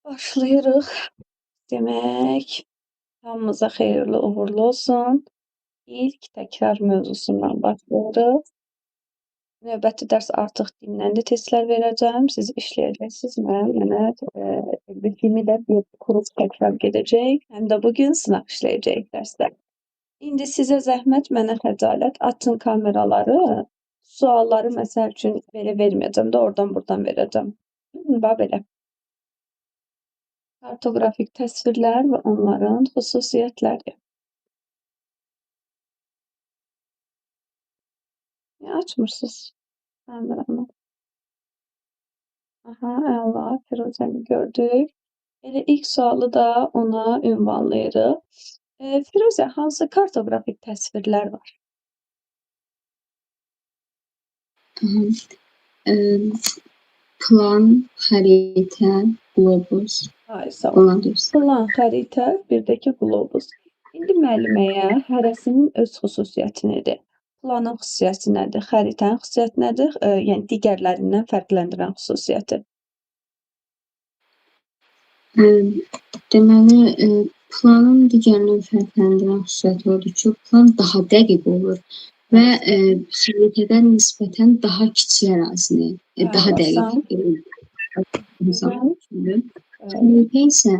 Başlayırıq. Demək, hamımıza xeyirli uğurlu olsun. İlk təkrar mövzusundan başlayırıq. Növbəti dərs artıq dinləndi testlər verəcəm. Siz işləyəcəksiniz. Mənə bildiyimi də bir kurus təkrar gedəcək. Həm də bugün sınaq işləyəcəyik dərsdə. İndi sizə zəhmət, mənə xəcalət. Açın kameraları. Sualları məsəl üçün belə verməyəcəm də oradan-buradan verəcəm. Bax belə. Kartoqrafik təsvirlər və onların xüsusiyyətləri. Niyə açmırsınız kameranı? Aha, əla, Firuzəni gördük. Elə ilk sualı da ona ünvanlayırıq. Firuzə, hansı kartoqrafik təsvirlər var? Plan, xəritə, qlobus. Ay, sağ ol. Plan, xəritə, bir də ki, qlobus. İndi müəlliməyə hərəsinin öz xüsusiyyəti nədir? Planın xüsusiyyəti nədir? Xəritənin xüsusiyyəti nədir? Yəni digərlərindən fərqləndirən xüsusiyyəti. Deməli, planın digərindən fərqləndirən xüsusiyyəti odur ki, plan daha dəqiq olur və xəritədən nisbətən daha kiçik ərazini daha dəqiq hesablıyor. Xəritə isə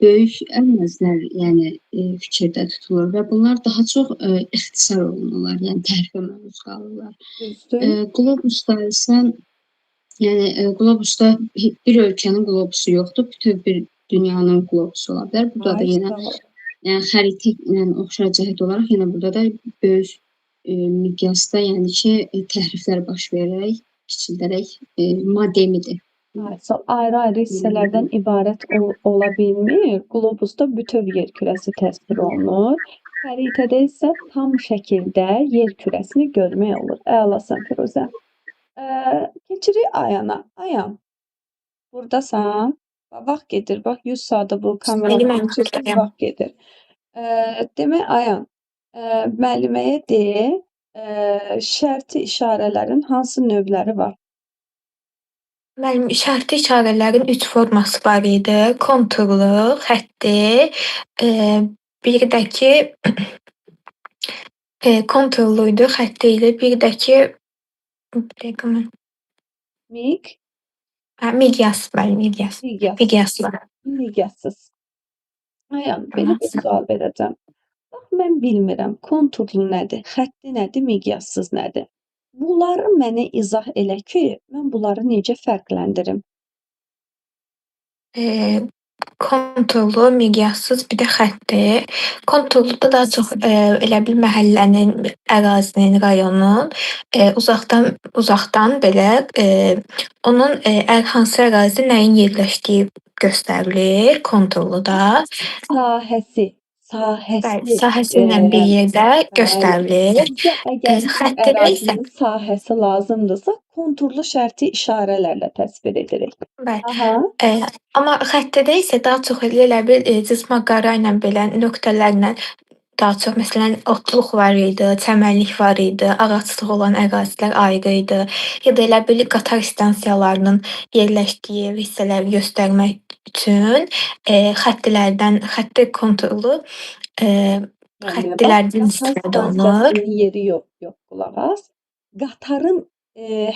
böyük ərazilər, yəni fikirdə tutulur və bunlar daha çox ixtisar olunurlar, yəni tərifə məruz qalırlar. Qlobusda isə qlobusda bir ölkənin qlobusu yoxdur, bütöv bir dünyanın qlobusu ola bilər. Burada da yenə xəritə ilə oxşar cəhət olaraq yenə burada da böyük miqyasda, yəni ki, təhriflər baş verərək, kiçildərək modemidir. Ayrı-ayrı hissələrdən ibarət ola bilmir. Qlobusda bütöv yer kürəsi təsvir olunur. Xəritədə isə tam şəkildə yer kürəsini görmək olur. Əlasan Firuzə. Keçirik Ayana. Ayan, buradasan. Vaxt gedir. Bax, 100 saata bu kameranı açırsın, vaxt gedir. Demək, Ayan, müəlliməyə de, şərti işarələrin hansı növləri var? Müəllim, şərti işarələrin 3 forması var idi. Konturlu, xətti, bir də ki konturluydu, xətti idi. Bir də ki miqyas, müəllim, miqyas. Miqyaslı. Miqyassız. Ayan, belə bir sual verəcəm. Bax, mən bilmirəm, konturlu nədir, xətti nədir, miqyassız nədir? Bunları mənə izah elə ki, mən bunları necə fərqləndirim? Konturlu, miqyassız, bir də xətti. Konturluda daha çox elə bil məhəllənin, ərazinin, rayonun uzaqdan belə onun hansı ərazidə nəyin yerləşdiyi göstərilir konturluda. Sahəsi ilə bir yerdə göstərilir. Bizə əgər ərazinin sahəsi lazımdırsa, konturlu şərti işarələrlə təsvir edirik. Amma xəttədə isə daha çox elə bil cızma qara ilə belə nöqtələrlə daha çox, məsələn, otluq var idi, çəmənlik var idi, ağacsız olan ərazilər ayrı idi. Ya da elə bil qatar stansiyalarının yerləşdiyi hissələri göstərmək üçün xətti konturlu xəttlərdən istifadə olunur. Yeri yox, qulaq as. Qatarın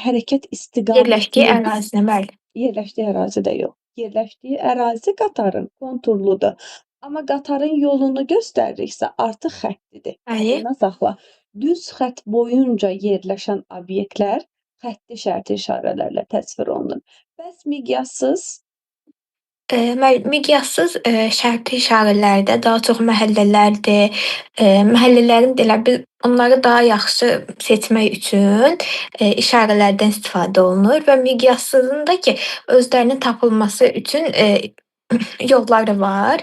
hərəkət istiqaməti yerləşdiyi ərazidə, bəli. Yerləşdiyi ərazidə yox. Yerləşdiyi ərazi qatarın konturludur. Amma qatarın yolunu göstəririksə, artıq xəttidir. Yadına saxla. Düz xətt boyunca yerləşən obyektlər xətti şərti işarələrlə təsvir olunur. Bəs miqyassız? Miqyassız şərti işarələrdə daha çox məhəllələrdir. Məhəllələrin elə bil onları daha yaxşı seçmək üçün işarələrdən istifadə olunur və miqyassızın da ki, özlərinin tapılması üçün yolları var.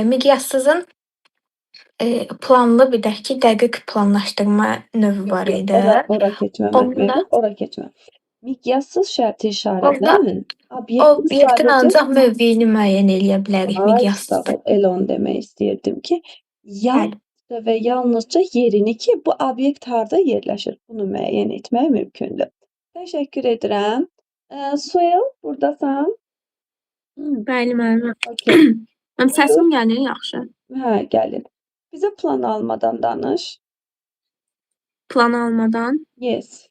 Miqyassızın planlı, bir də ki, dəqiq planlaşdırma növü var idi. Ora keçmə. Miqyassız şərti işarədən obyektin ancaq mövqeyini müəyyən eləyə bilərik miqyassızda. Elə onu demək istəyirdim ki, yalnızca və yalnızca yerini ki, bu obyekt harda yerləşir, bunu müəyyən etmək mümkündür. Təşəkkür edirəm. Suel, buradasan. Bəli, müəllimə. Okay. Mənim səsim gəlir yaxşı. Hə, gəlir. Bizə plan almadan danış. Plan almadan. Yes.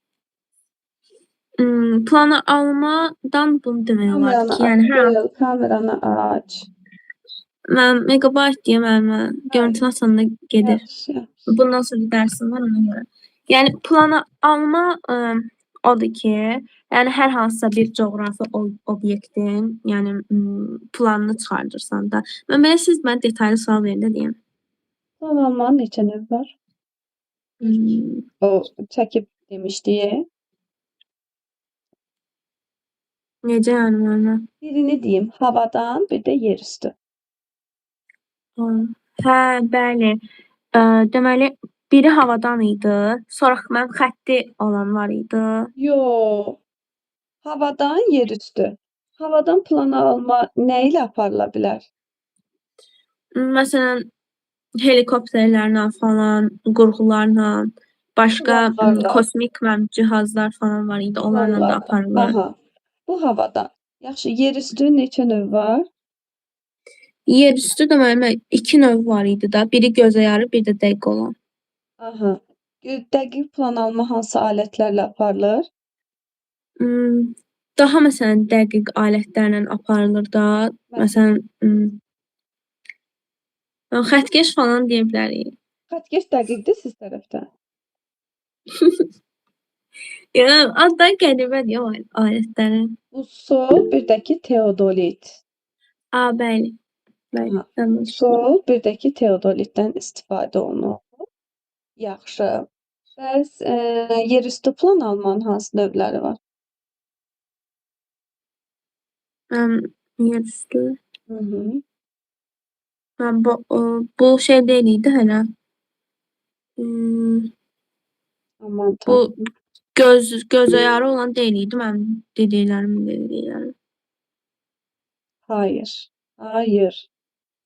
Planı almadan bunu demək olar Kameranı ki, yəni hər açıl, kameranı aç. mən megabayt deyə müəllimə görüntünü açanda gedir. Yaxşı. Bundan sonra dərsim var ona görə. Yəni planı alma odur ki, yəni hər hansısa bir coğrafi obyektin, yəni planını çıxardırsan da. Mən belə siz mənə detallı sual verin də deyim. Plan almanın neçə növü var? O çəkib demişdik. Necə yəni müəllimə? Birini deyim, havadan, bir də yerüstü. Hə, bəli. Deməli, biri havadan idi, sonra mənim xətti olan var idi. Yox. Havadan, yerüstü. Havadan plan alma nə ilə aparıla bilər? Məsələn, helikopterlərlə falan, qurğularla, başqa Uçaqlarla. kosmik cihazlar falan var idi, onlarla da aparılır. Aha. Bu havadan. Yaxşı, yerüstü neçə növ var? Yerüstü də müəllimə 2 növ var idi da. Biri gözəyarı, bir də dəqiq olan. Aha. Dəqiq plan alma hansı alətlərlə aparılır? Daha məsələn dəqiq alətlərlə aparılır da. Məsələn, xəttkeş falan deyə bilərik. Xəttkeş dəqiqdir siz tərəfdən. Yəni addan qəribədir o alətlərin. Usul, bir də ki teodolit. Bəli. Bəli. Usul, bir də ki teodolitdən istifadə olunur. Yaxşı. Bəs yerüstü plan almanın hansı növləri var? Yerüstü. Hı. Bu şey deyil idi hələ. Aman Bu tanrım. gözəyarı olan deyil idi mənim dediklərim. Hayır. Hayır.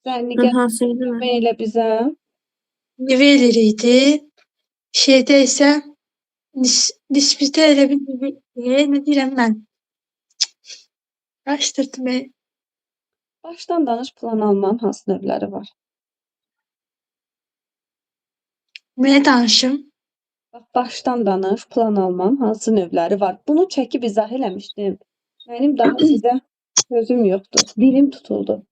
Sən Hansı idi? kömək elə bizə. Niveler idi. Şeydə isə nisbətə elə bir nə deyirəm mən? Araşdırdım. Başdan danış, plan almanın hansı növləri var? Mənə danışım. Bax, başdan danış, plan almanın hansı növləri var? Bunu çəkib izah eləmişdim. Mənim daha sizə sözüm yoxdur. Dilim tutuldu.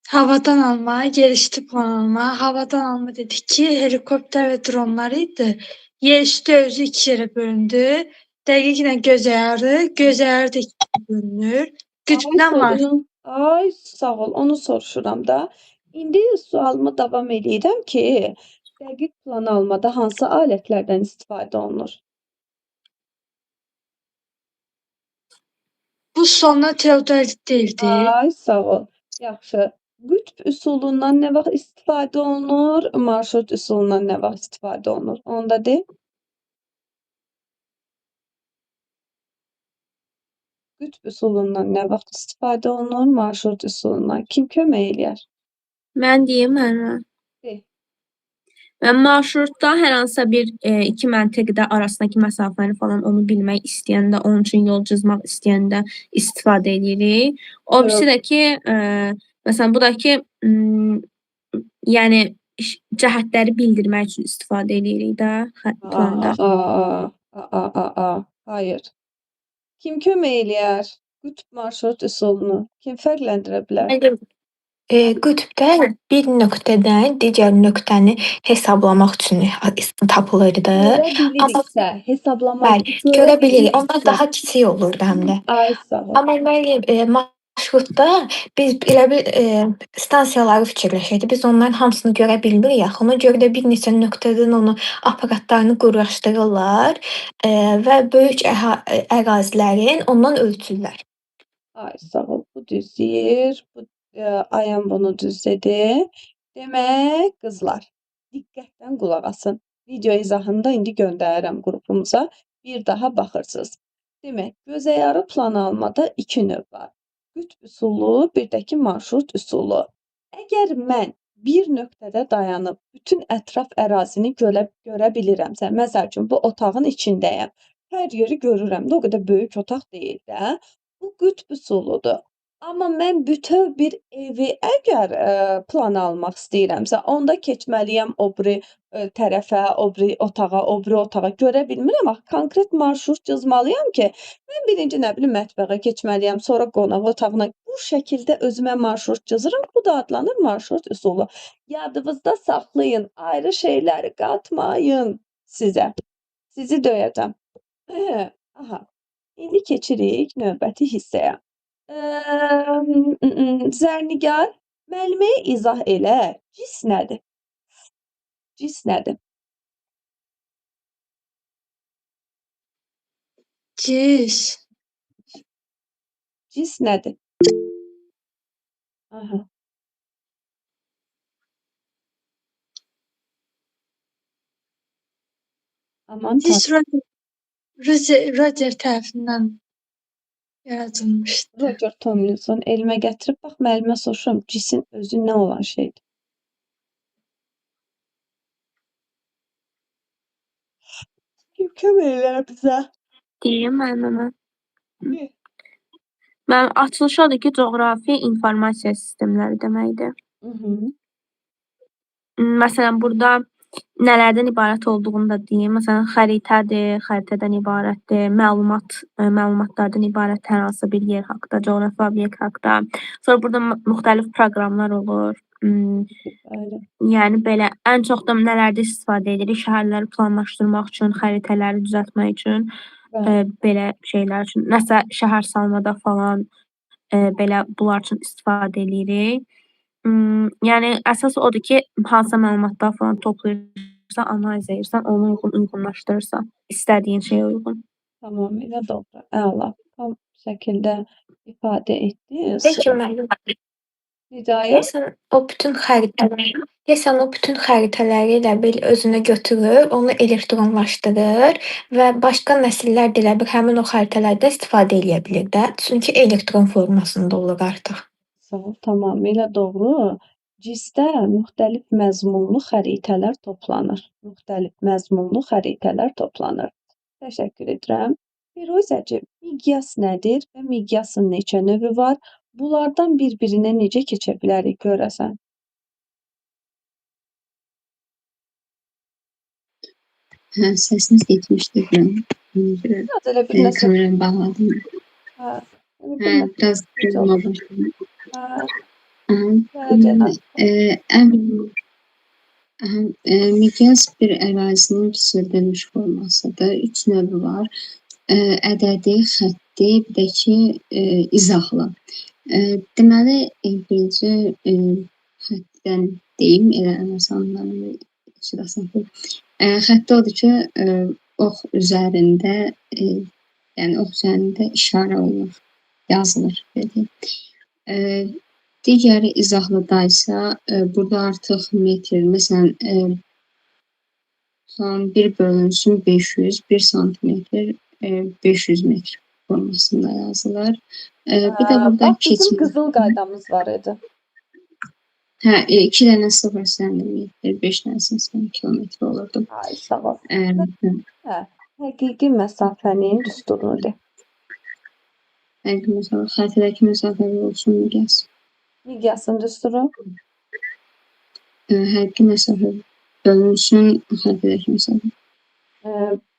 Havadan alma, yerüstü plan alma. Havadan alma dedik ki, helikopter və dronlar idi. Yerüstü özü 2 yerə bölündü. Dəqiqlə gözəyarı da 2 yerə bölünür. Qütbdən var. Ay, sağ ol, onu soruşuram da. İndi sualımı davam edirəm ki, dəqiq plan almada hansı alətlərdən istifadə olunur? Bu sonda teodolit deyildi. Ay, sağ ol. Yaxşı. Qütb üsulundan nə vaxt istifadə olunur? Marşrut üsulundan nə vaxt istifadə olunur? Onu da de. Qütb üsulundan nə vaxt istifadə olunur? Marşrut üsulundan. Kim kömək eləyər? Mən deyim müəllimə. De. Mən marşrutda hər hansısa bir iki məntəqədə arasındakı məsafəni falan onu bilmək istəyəndə, onun üçün yol cızmaq istəyəndə istifadə edirik. O birisi də ki, məsələn, bu da ki, yəni cəhətləri bildirmək üçün istifadə edirik də planda. Hayır. Kim kömək eləyər? Qütb marşrut üsulunu kim fərqləndirə bilər? Qütbdə bir nöqtədən digər nöqtəni hesablamaq üçün tapılırdı. Görə biliriksə, hesablamaq üçün Görə bilirik. Onlar daha kiçik olurdu həm də. Ay, sağ ol. Amma marşrutda biz elə bir stansiyaları fikirləşirdik. Biz onların hamısını görə bilmirik axı. Ona görə də bir neçə nöqtədən onu aparatlarını quraşdırırlar və böyük ərazilərin ondan ölçürlər. Ay, sağ ol. Bu düz deyir. Ayam bunu düz dedi. Demək, qızlar, diqqətlə qulaq asın. Video izahını da indi göndərirəm qrupumuza. Bir daha baxırsınız. Demək, gözəyarı plan almada 2 növ var. Qütb üsulu, bir də ki marşrut üsulu. Əgər mən bir nöqtədə dayanıb bütün ətraf ərazini görə bilirəmsə, məsəl üçün bu otağın içindəyəm. Hər yeri görürəm də, o qədər böyük otaq deyil də. Bu qütb üsuludur. Amma mən bütöv bir evi əgər plan almaq istəyirəmsə, onda keçməliyəm o biri tərəfə, o biri otağa. Görə bilmirəm axı konkret marşrut cızmalıyam ki, mən birinci nə bilim mətbəxə keçməliyəm, sonra qonaq otağına. Bu şəkildə özümə marşrut cızıram. Bu da adlanır marşrut üsulu. Yadınızda saxlayın, ayrı şeyləri qatmayın sizə. Sizi döyəcəm. Aha. İndi keçirik növbəti hissəyə. Zərnigar, müəlliməyə izah elə. Cis nədir? Cis nədir? Cis. Cis nədir? Aha. Aman Cis Roger tərəfindən yaradılmışdı. Roger Tomlinson elmə gətirib bax müəllimə soruşuram, cisin özü nə olan şeydir? Kömək elə bizə. Deyim müəllimə. De. Mənim açılışı odur ki, coğrafi informasiya sistemləri deməkdir. Məsələn, burada nələrdən ibarət olduğunu da deyim. Məsələn, xəritədir, xəritədən ibarətdir, məlumatlardan ibarət hər hansı bir yer haqqında, coğrafi obyekt haqqında. Sonra burada müxtəlif proqramlar olur. Bəli. Yəni belə ən çox da nələrdə istifadə edirik? Şəhərləri planlaşdırmaq üçün, xəritələri düzəltmək üçün, Bəli. belə şeylər üçün. Nəsə şəhər salmada falan belə bunlar üçün istifadə edirik. Yəni əsas odur ki, hansısa məlumatlar falan toplayırsan, analiz edirsən, ona uyğunlaşdırırsan, istədiyin şeyə uyğun. Tamamilə doğru. Əla. Tam şəkildə ifadə etdiniz. Peki müəllim, Hidayət. deyəsən o bütün xəritələri elə bil özünə götürür, onu elektronlaşdırır və başqa nəsillər də elə bil həmin o xəritələrdən istifadə eləyə bilir də. Çünki elektron formasında olur artıq. Sağ ol, tamamilə doğru. CIS-də müxtəlif məzmunlu xəritələr toplanır. Təşəkkür edirəm. Firuzəcim, miqyas nədir və miqyasın neçə növü var? Bunlardan bir-birinə necə keçə bilərik görəsən? Hə, səsiniz getmişdi buram. Ona görə Biraz elə bir nəsə. kameramı bağladım. Hə, elə bir Hə, nəsə. biraz durma başladım. Hə, Miqyas bir ərazinin çevrilmiş formasıdır. 3 növü var. Ədədi, xətti, bir də ki izahlı. Deməli, birinci xəttdən deyim, elə əməsanlarını içirəsən. Xətti odur ki, ox üzərində, yəni ox üzərində işarə olunur, yazılır. Digəri izahlıda isə burada artıq metr, məsələn, son 1 bölünsün 500, 1 santimetr, 500 metr formasında yazılır. Bir də burada bax, bizim keçmə. qızıl qaydamız var idi. Hə, 2 dənə 0 sentimetr, 5 dənə kilometr olurdu. Ay, sağ ol. Hə, Hə, həqiqi məsafənin düsturunu de. həqiqi məsafə, xəritədəki məsafə olsun miqyas. Miqyasın düsturu. Həqiqi məsafə bölünsün xəritədəki məsafə.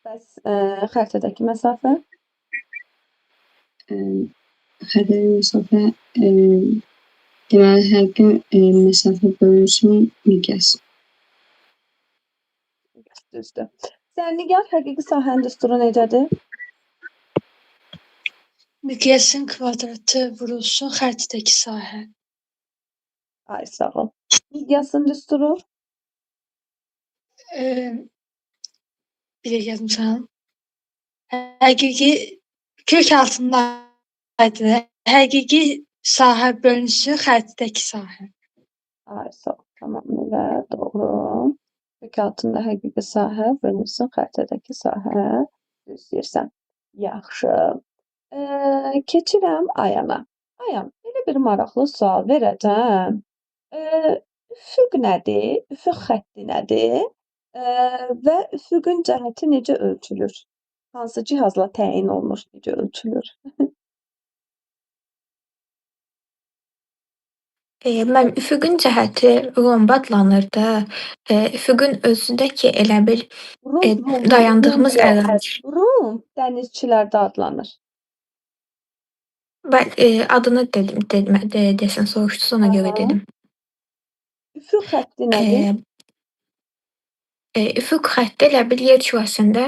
Bəs xəritədəki məsafə? Xəritədəki məsafə deməli, həqiqi məsafə bölünsün miqyas. Düzdür. Zərnigar, həqiqi sahənin düsturu necədir? Miqyasın kvadratı vurulsun xəritədəki sahə. Ay, sağ ol. Miqyasın düsturu? Bir də yazmışam. Həqiqi kök altındaydı. Həqiqi sahə bölünsün xəritədəki sahə. Ay, sağ ol. Tamamilə doğru. Kök altında həqiqi sahə bölünsün xəritədəki sahə. Düz deyirsən. Yaxşı. Keçirəm Ayana. Ayan, belə bir maraqlı sual verəcəm. Üfüq nədir? Üfüq xətti nədir? Və üfüqün cəhəti necə ölçülür? Hansı cihazla təyin olunur, necə ölçülür? Mən üfüqün cəhəti romb adlanır da. Üfüqün özü də ki, elə bil Rum dayandığımız yox. ərazi. Rum dənizçilərdə adlanır. Adını desən soruşdunuz, ona görə Aha. dedim. Üfüq xətti nədir? Üfüq xətti elə bil yer kürəsində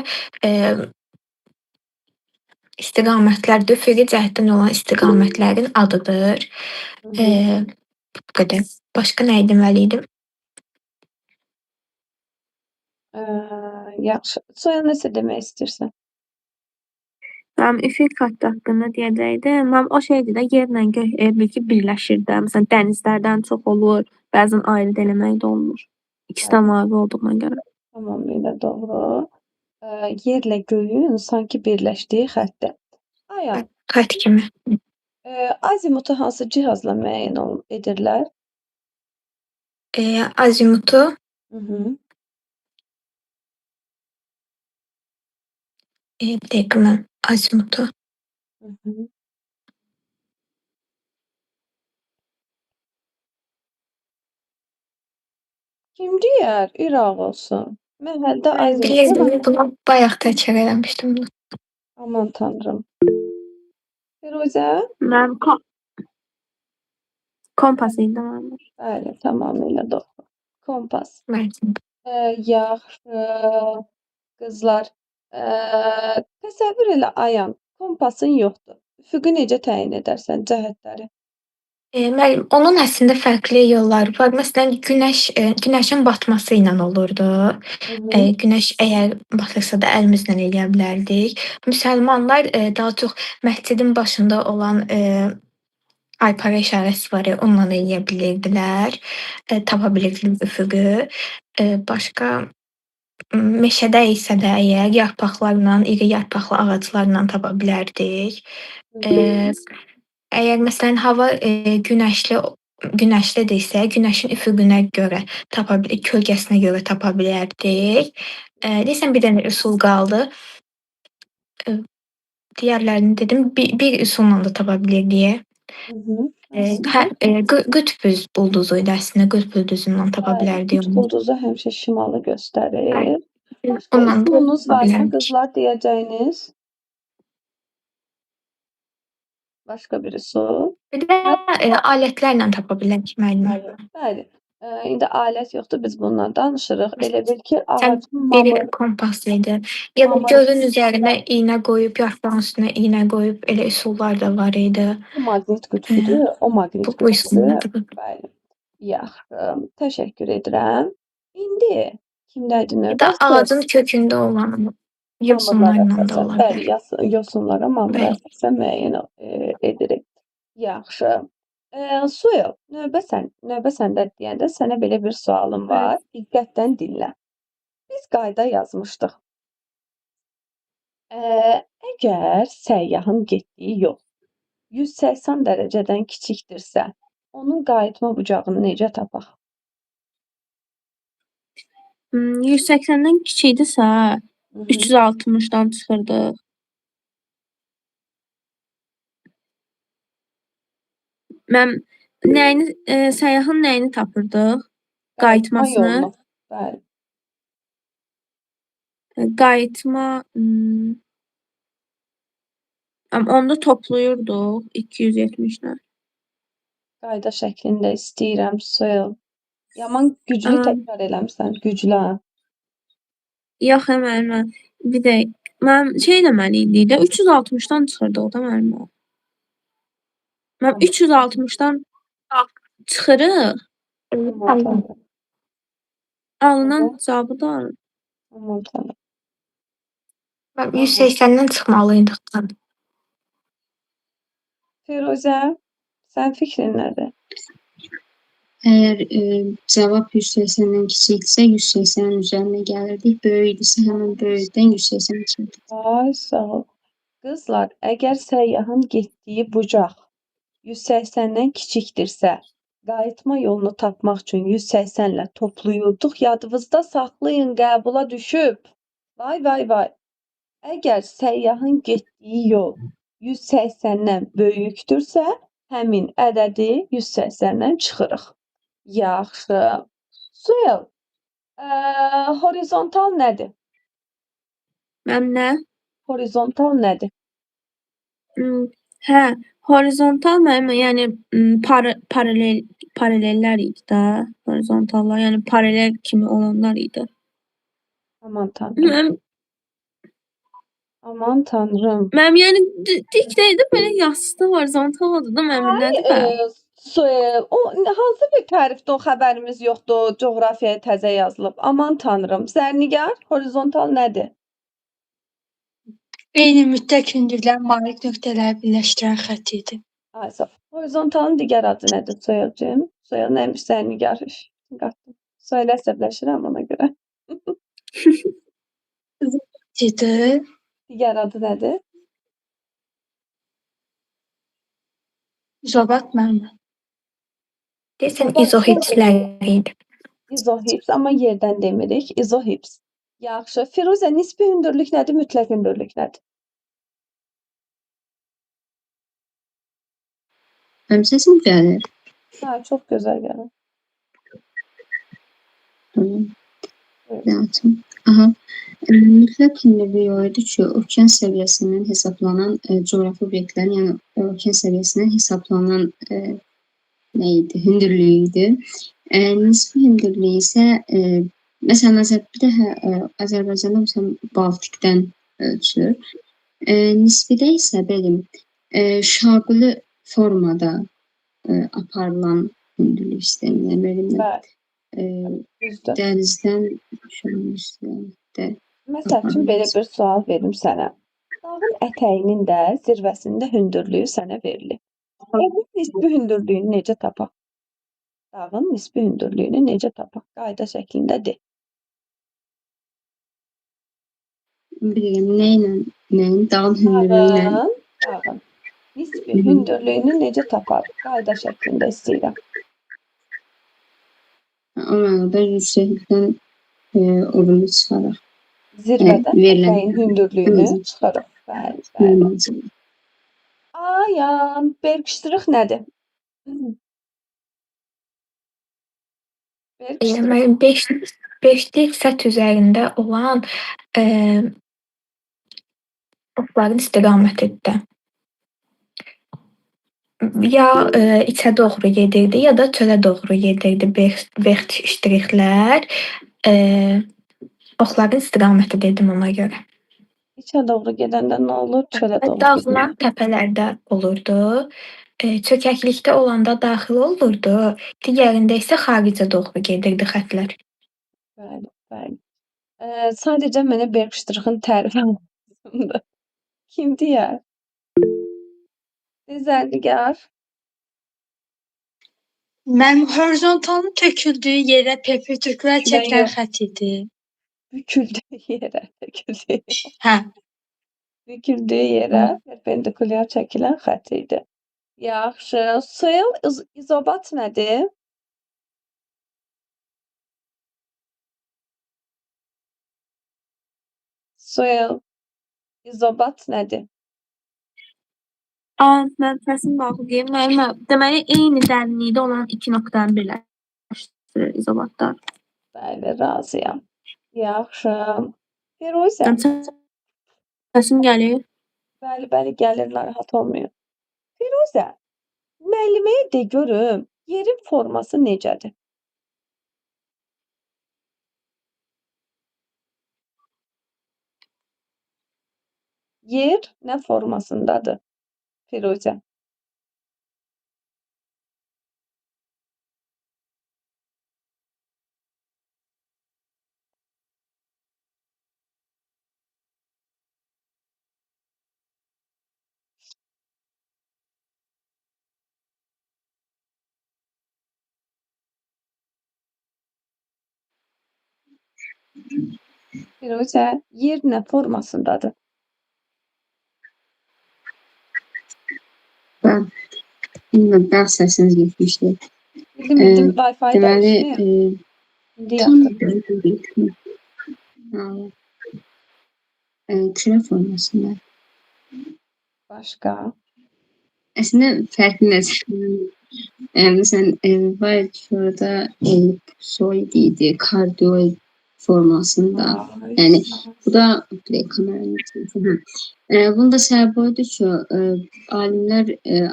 istiqamətlərdir. Üfüqi cəhətdən olan istiqamətlərin adıdır. Hı -hı. Bu qədər. Başqa nə deməli idim? Yaxşı. Sonra nəsə demək istəyirsən? Mənim üfüq xətti haqqında deyəcəkdim. Mənim o şeydir də, yerlə göy elə ki birləşir də. Məsələn, dənizlərdən çox olur, bəzən ayrı da eləmək də olmur. İkisi də mavi olduğuna görə. Tamamilə doğru. Yerlə göyün sanki birləşdiyi xəttdir. Ayan, Xətt kimi. azimutu hansı cihazla müəyyən edirlər? Azimutu Hı -hı. bir dəqiqə mən azimutu. Hı -hı. Kim deyər? İraq olsun. Məhəldə azimutu Bilirdim, bunu bayaq təkrar eləmişdim bunu. aman tanrım. Firuzə? Mənim kompas idi mənim. Bəli, tamamilə doğru. Kompas. Mənim. Yaxşı. Qızlar, təsəvvür elə Ayan, kompasın yoxdur. Üfüqü necə təyin edərsən cəhətləri? Müəllim, onun əslində fərqli yolları var. Məsələn, günəşin batması ilə olurdu. Hı -hı. Günəş əgər batırsa da əlimizlə eləyə bilərdik. Müsəlmanlar daha çox məscidin başında olan aypara işarəsi var ya, onunla eləyə bilirdilər. Tapa bilirdilər üfüqü. Başqa meşədə isə də əgər yarpaqlarla, iri yarpaqlı ağaclarla tapa bilərdik. Əgər məsələn hava günəşlidirsə, günəşin üfüqünə görə kölgəsinə görə tapa bilərdik. Deyəsən bir dənə üsul qaldı. Digərlərini dedim, bir üsulla da tapa bilirdik. Hı -hı. Qütb ulduzu idi əslində, qütb ulduzundan tapa Bəli, bilərdik qütb onu. ulduzu həmişə şimalı göstərir. Başqa Ondan da üsulunuz tapa varsa bilərdik. qızlar deyəcəyiniz? Başqa bir üsul? Bir də alətlərlə tapa bilərik müəllimə. Bəli. İndi alət yoxdur, biz bundan danışırıq. Elə bil ki, Sən ağacın biri mamı kompas idi. Ya da Mamı. gölün üzərinə iynə qoyub, yarpağın üstünə iynə qoyub elə üsullar da var idi. bu maqnit qütbüdür, o maqnit Bu qütbüdür. üsullar da. Bəli. Yaxşı, təşəkkür edirəm. İndi kimdədir Bir də növbə? ağacın kökündə olan yosunlarla da ola Bəli, bilər. yosunlara, mamıra Bəli. əsasən müəyyən edirik. Yaxşı. Suyu, növbə səndə deyəndə sənə belə bir sualım var. Diqqətlə dinlə. Biz qayda yazmışdıq. Əgər səyyahın getdiyi yol 180 dərəcədən kiçikdirsə, onun qayıtma bucağını necə tapaq? 180-dən kiçikdirsə, 360-dan çıxırdıq. Səyyahın nəyini tapırdıq? Qayıtmasını. yolunu. Bəli. Qayıtma onda toplayırdıq 270-lə. Qayda şəklində istəyirəm, Soyel. Yaman güclü təkrar eləmisən, güclü. Yox, müəllimə. Bir də mən şey eləməli idi də 360-dan çıxırdıq da müəllimə. Mən 360-dan çıxırıq. Alınan cavabı da Aman tanrım. 180-dən çıxmalıydıq. Firuzə, sən fikrin nədir? Əgər cavab 180-dən kiçikdirsə, 180-in üzərinə gəlirdik. Böyük idisə, həmin böyükdən 180 çıxırdik. Ay, sağ ol. Qızlar, əgər səyyahın getdiyi bucaq 180-dən kiçikdirsə, qayıtma yolunu tapmaq üçün 180-lə toplayırdıq. Yadınızda saxlayın, qəbula düşüb. Vay, vay, vay. Əgər səyyahın getdiyi yol 180-dən böyükdürsə, həmin ədədi 180-dən çıxırıq. Yaxşı. Suel, horizontal nədir? Mənim nə? Horizontal nədir? Hə, horizontal mənim, yəni paralellər idi də, horizontallar, yəni paralel kimi olanlar idi. Aman tanrım. Aman tanrım. Mənim yəni dik deyildi, belə yassı horizontal oldu da mənim nədir bə? Suel, o hansı bir tərifdə o xəbərimiz yoxdur, coğrafiyaya təzə yazılıb. Aman tanrım. Zərnigar, horizontal nədir? Eyni mütləq hündürlüyə malik nöqtələri birləşdirən xətt idi. Ay sağ ol. Horizontalın digər adı nədir Suelcim? Suel nəymiş zərnigar? Qatdım. Suel əsəbləşirəm ona görə. İdi. Digər adı nədir? İzobat mənbə. Deyəsən izohipslər idi. İzohips, amma yerdən demirik. İzohips. Yaxşı. Firuzə, nisbi hündürlük nədir, mütləq hündürlük nədir? Mənim səsim gəlir. Hə, çox gözəl gəlir. Tamam. Aha. Mütləq hündürlük o idi ki, okean səviyyəsindən hesablanan coğrafi obyektlərin, yəni okean səviyyəsindən hesablanan nə idi? Hündürlüyü idi. Nisbi hündürlüyü isə məsələn, bir də Azərbaycanda məsələn Baltikdən ölçülür. Nisbidə isə belə şaquli formada aparılan hündürlük sistemi, yəni Düzdür. dənizdən üstlərdə. Məsəl üçün belə bir sual verim sənə. Dağın ətəyinin də zirvəsində hündürlüyü sənə verilir. Dağın nisbi hündürlüyünü necə tapaq? Dağın nisbi hündürlüyünü necə tapaq? Qayda şəklində de. Bilirəm, nəyin? Dağın hündürlüyü ilə. Dağın nisbi hündürlüyünü necə taparıq? Qayda şəklində istəyirəm. O mənada yüksəklikdən odunu çıxaraq. Zirvədən ətəyin hündürlüyünü çıxarıq. Bəli. Ayan, Bergştrix nədir? Yəni 5-lik səth üzərində olan oxların istiqamətidir. Ya içə doğru gedirdi, ya da çölə doğru gedirdi Bergştrixlər. Oxların istiqaməti dedim ona görə. İçə doğru gedəndə nə olur? Çölə doğru. Dağlar təpələrdə olurdu. Çökəklikdə olanda daxil olurdu. Digərində isə xaricə doğru gedirdi xəttlər. Bəli. Sadəcə mənə Bergştrixin tərifi lazımdır. Kim deyər? Zərnigar. Mənim horizontalın töküldüyü yerə perpendikulär çəkilən xətt idi. Büküldüyü yerə töküldüyü. Hə. Büküldüyü yerə perpendikulär çəkilən xətt idi. Yaxşı. Suel, izobat nədir? Suel, izobat nədir? Mən fərsin bağlayayım. Deməli, eyni dərinlikdə olan iki nöqtəni birləşdirir izobatlar. Bəli, razıyam. Yaxşı. Firuzə. Səsim gəlir? Bəli, gəlir, narahat olmayın. Firuzə, müəlliməyə de görüm, yerin forması necədir? Yer nə formasındadır, Firuzə? Firuzə, yer nə formasındadır? Bilmirəm, daha səsiniz getmişdi. Bildim, Wi-Fi Deməli, tam kürə formasında. Başqa? Əslində fərqli nəzər. Məsələn, var ki, orada ellipsoid idi, kardioid formasında. Yəni bu da kameranın. Bunun da səbəbi odur ki, alimlər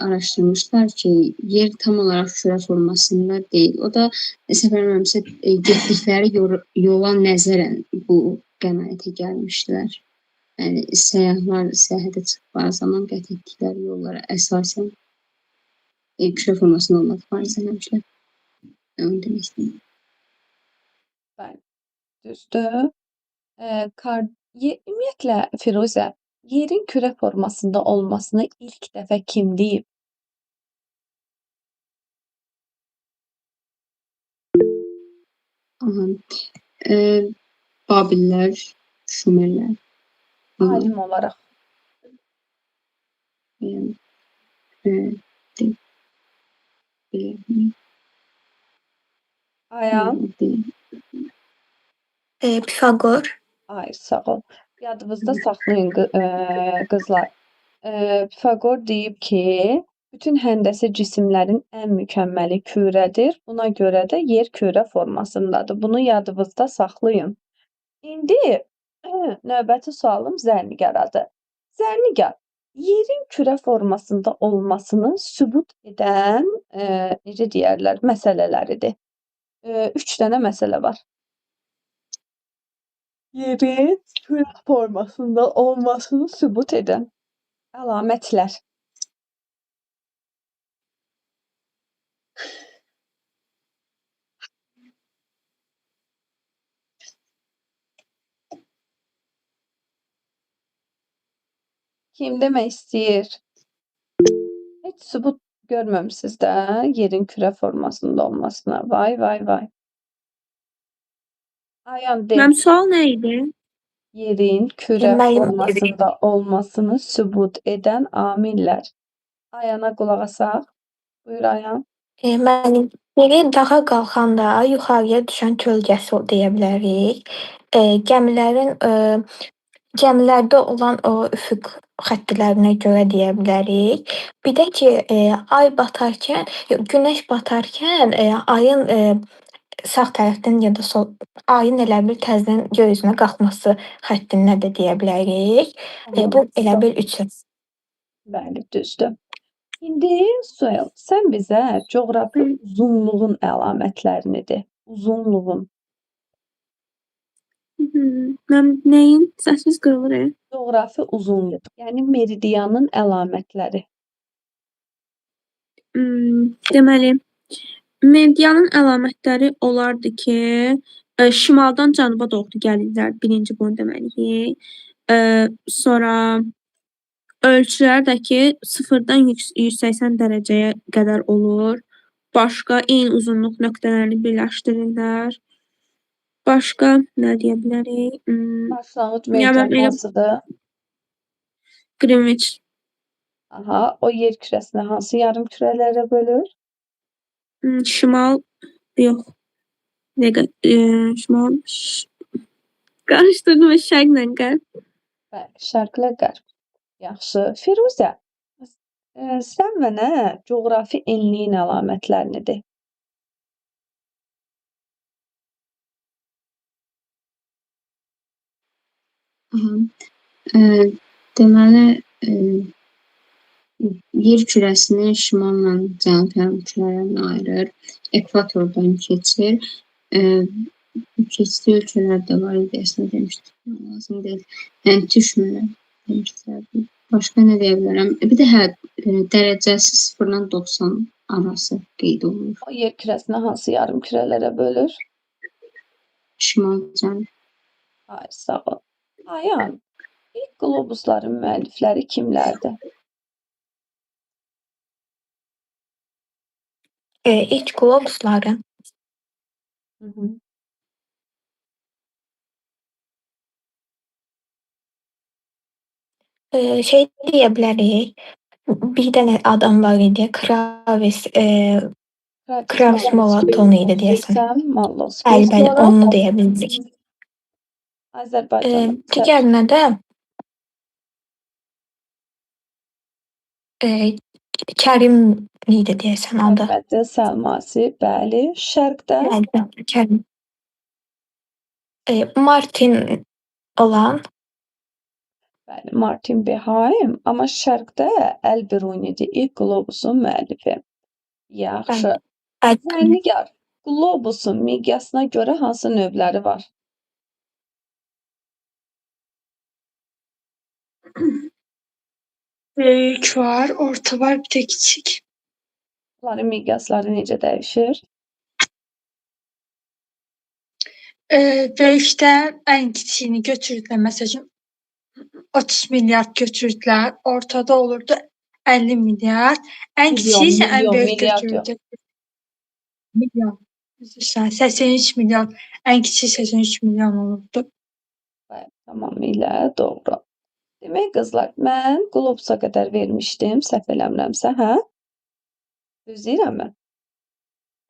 araşdırmışlar ki, yer tam olaraq kürə formasında deyil. O da səfərlərimizə getdikləri yola nəzərən bu qənaətə gəlmişdilər. Yəni səyyahlar səyahətə çıxdıqları zaman qət etdikləri yollara əsasən kürə formasında olmadıqlarını söyləmişlər. Onu demək istəyirəm. Bəli, düzdür. Ümumiyyətlə Firuzə, yerin kürə formasında olmasını ilk dəfə kim deyib? Babillər, Şumerlər. Alim olaraq. Ayan? Pifaqor. Ay, sağ ol. Yadınızda saxlayın qızlar. Pifaqor deyib ki, bütün həndəsə cisimlərin ən mükəmməli kürədir. Buna görə də yer kürə formasındadır. Bunu yadınızda saxlayın. İndi növbəti sualım Zərniqaradır. Zərniqar, yerin kürə formasında olmasını sübut edən, necə deyərlər, məsələləridir. 3 dənə məsələ var. Yerin kürə formasında olmasını sübut edən əlamətlər. Kim demək istəyir? Heç sübut görməmisiniz də yerin kürə formasında olmasına. Vay, vay, vay. Ayan de. Mənim sual nə idi? Yerin kürə formasında olmasını sübut edən amillər. Ayana qulaq asaq. Buyur Ayan. Müəllim, yeri dağa qalxanda yuxarıya düşən kölgəsi deyə bilərik. Gəmilərdə olan o üfüq xəttlərinə görə deyə bilərik. Bir də ki, ay batarkən, günəş batarkən ayın sağ tərəfdən ya da sol ayın elə bil təzədən göy üzünə qalxması xəttinə də deyə bilərik. Bu elə bil üçü. Bəli, düzdür. İndi Suel, sən bizə coğrafi uzunluğun əlamətlərini de. Uzunluğun. Mən nəyin? Səsiz qırılır. Coğrafi uzunluq, yəni meridianın əlamətləri. Deməli, meridianın əlamətləri olardı ki, şimaldan cənuba doğru gəlirlər. Birinci bunu deməliyik. Sonra ölçülər də ki, 0-dan 180 dərəcəyə qədər olur. Başqa eyni uzunluq nöqtələrini birləşdirirlər. Başqa nə deyə bilərik? Başlanğıc meridian hansıdır? Greenwich. Aha, o yer kürəsini hansı yarım kürələrə bölür? Şimal, yox. Şimal, qarışdırdım şərqlə qərb. Bəli, şərqlə qərb. Yaxşı. Firuzə, sən mənə coğrafi enliyin əlamətlərini de. Deməli, yer kürəsini şimalla cənub yarım kürələrinə ayırır. Ekvatordan keçir. Keçdiyi ölkələr də var idi, əslində demişdik. Lazım deyil. Yəni düşmürlər demişlər. Başqa nə deyə bilərəm? Bir də dərəcəsi 0-dan 90 arası qeyd olunur. O yer kürəsini hansı yarım kürələrə bölür? Şimal, cənub. Ay, sağ ol. Ayan, ilk qlobusların müəllifləri kimlərdir? İlk qlobusları şey deyə bilərik. Bir dənə adam var idi, Kravis Molaton idi deyəsən. Bəli, onu deyə bilirik. Azərbaycan. Digərinə də Kərim idi deyəsən adı. Məhəmməddin Səlmasi, bəli. Şərqdə Bəli, Kərim. Martin olan. bəli, Martin Behaim, amma Şərqdə Əl-Birunidir, ilk qlobusun müəllifi. Yaxşı. Zənnigar, qlobusun miqyasına görə hansı növləri var? Böyük var, orta var, bir də kiçik. Bunların miqyasları necə dəyişir? Böyükdən ən kiçiyini götürdülər. Məsələn, 30 milyard götürdülər. Ortada olurdu 50 milyard. Ən kiçiyi isə ən böyük milyard yox. götürdü. Milyon. Üzr istəyirəm, 83 milyon. Ən kiçiyi 83 milyon olurdu. Bəli, tamamilə doğru. Demək qızlar, mən qlobusa qədər vermişdim, səhv eləmirəmsə, hə? Düz deyirəmmi?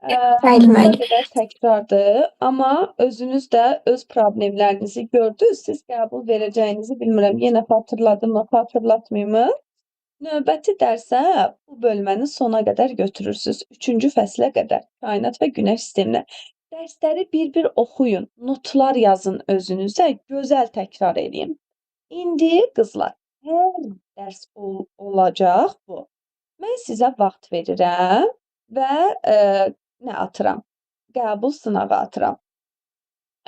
Bəli, Buraya müəllim. qədər təkrardır, amma özünüz də öz problemlərinizi gördünüz. Siz qəbul verəcəyinizi bilmirəm. Yenə xatırladımı, xatırlatmayımı? Növbəti dərsə bu bölməni sona qədər götürürsüz. 3-cü fəslə qədər. Kainat və Günəş sisteminə. Dərsləri bir-bir oxuyun. Notlar yazın özünüzə. Gözəl təkrar edin. İndi qızlar, hər dərs olacaq bu. Mən sizə vaxt verirəm və nə atıram? Qəbul sınağı atıram.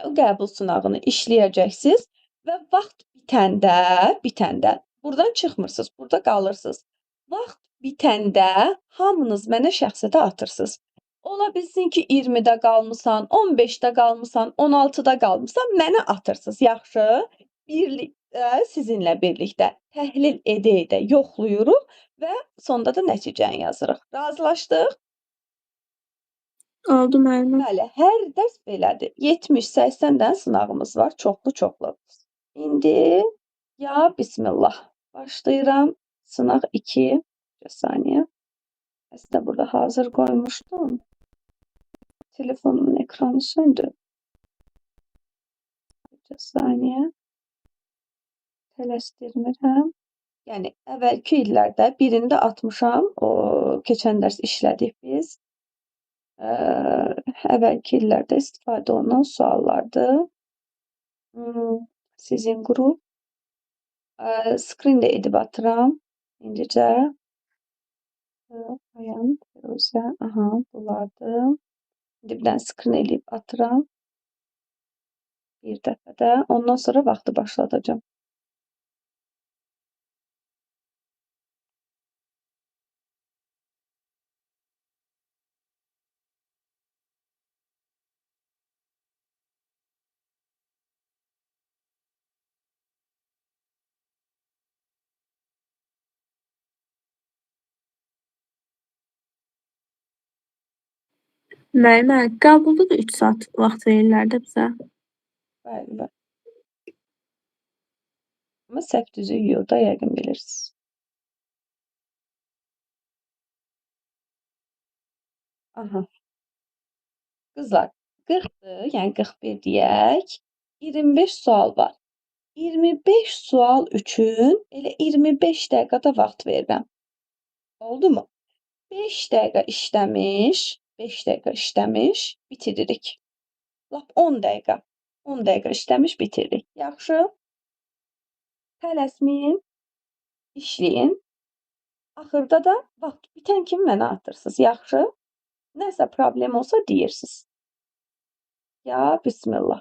O qəbul sınağını işləyəcəksiniz və vaxt bitəndə burdan çıxmırsınız, burada qalırsınız. Vaxt bitəndə hamınız mənə şəxsiyyətə atırsınız. Ola bilsin ki, 20-də qalmısan, 15-də qalmısan, 16-da qalmısan, mənə atırsınız. Yaxşı? Birlikdə, sizinlə birlikdə təhlil edə-edə yoxluyuruq və sonda da nəticəni yazırıq. Razılaşdıq? Oldu müəllimə. Bəli, hər dərs belədir. 70-80 dənə sınağımız var, çoxlu-çoxlu. İndi ya bismillah. Başlayıram. Sınaq 2. Bir saniyə. Əslində burada hazır qoymuşdum. Telefonumun ekranı söndü. Bir saniyə. Tələsdirmirəm. Yəni əvvəlki illərdə birində atmışam. O keçən dərs işlədik biz. Əvvəlki illərdə istifadə olunan suallardır. Sizin qrup. Screen də edib atıram. İndicə. Ayağım, Firuzə. Aha, bunlardır. İndi bir dənə screen eləyib atıram. Bir dəfədə. Ondan sonra vaxtı başladacağım. Müəllimə, qəbulda da 3 saat vaxt verirlər də bizə. Bəli, bəli. Amma səhv düzü yolda yəqin bilirsiniz. Aha. Qızlar, 40-dır, yəni 41 deyək. 25 sual var. 25 sual üçün elə 25 dəqiqədə vaxt verirəm. Oldu mu? 5 dəqiqə işləmiş, bitiririk. Lap 10 dəqiqə. 10 dəqiqə işləmiş, bitiririk. Yaxşı? Tələsməyin, işləyin. Axırda da vaxt bitən kimi mənə atırsınız. Yaxşı? Nəsə problem olsa deyirsiniz. Ya bismillah.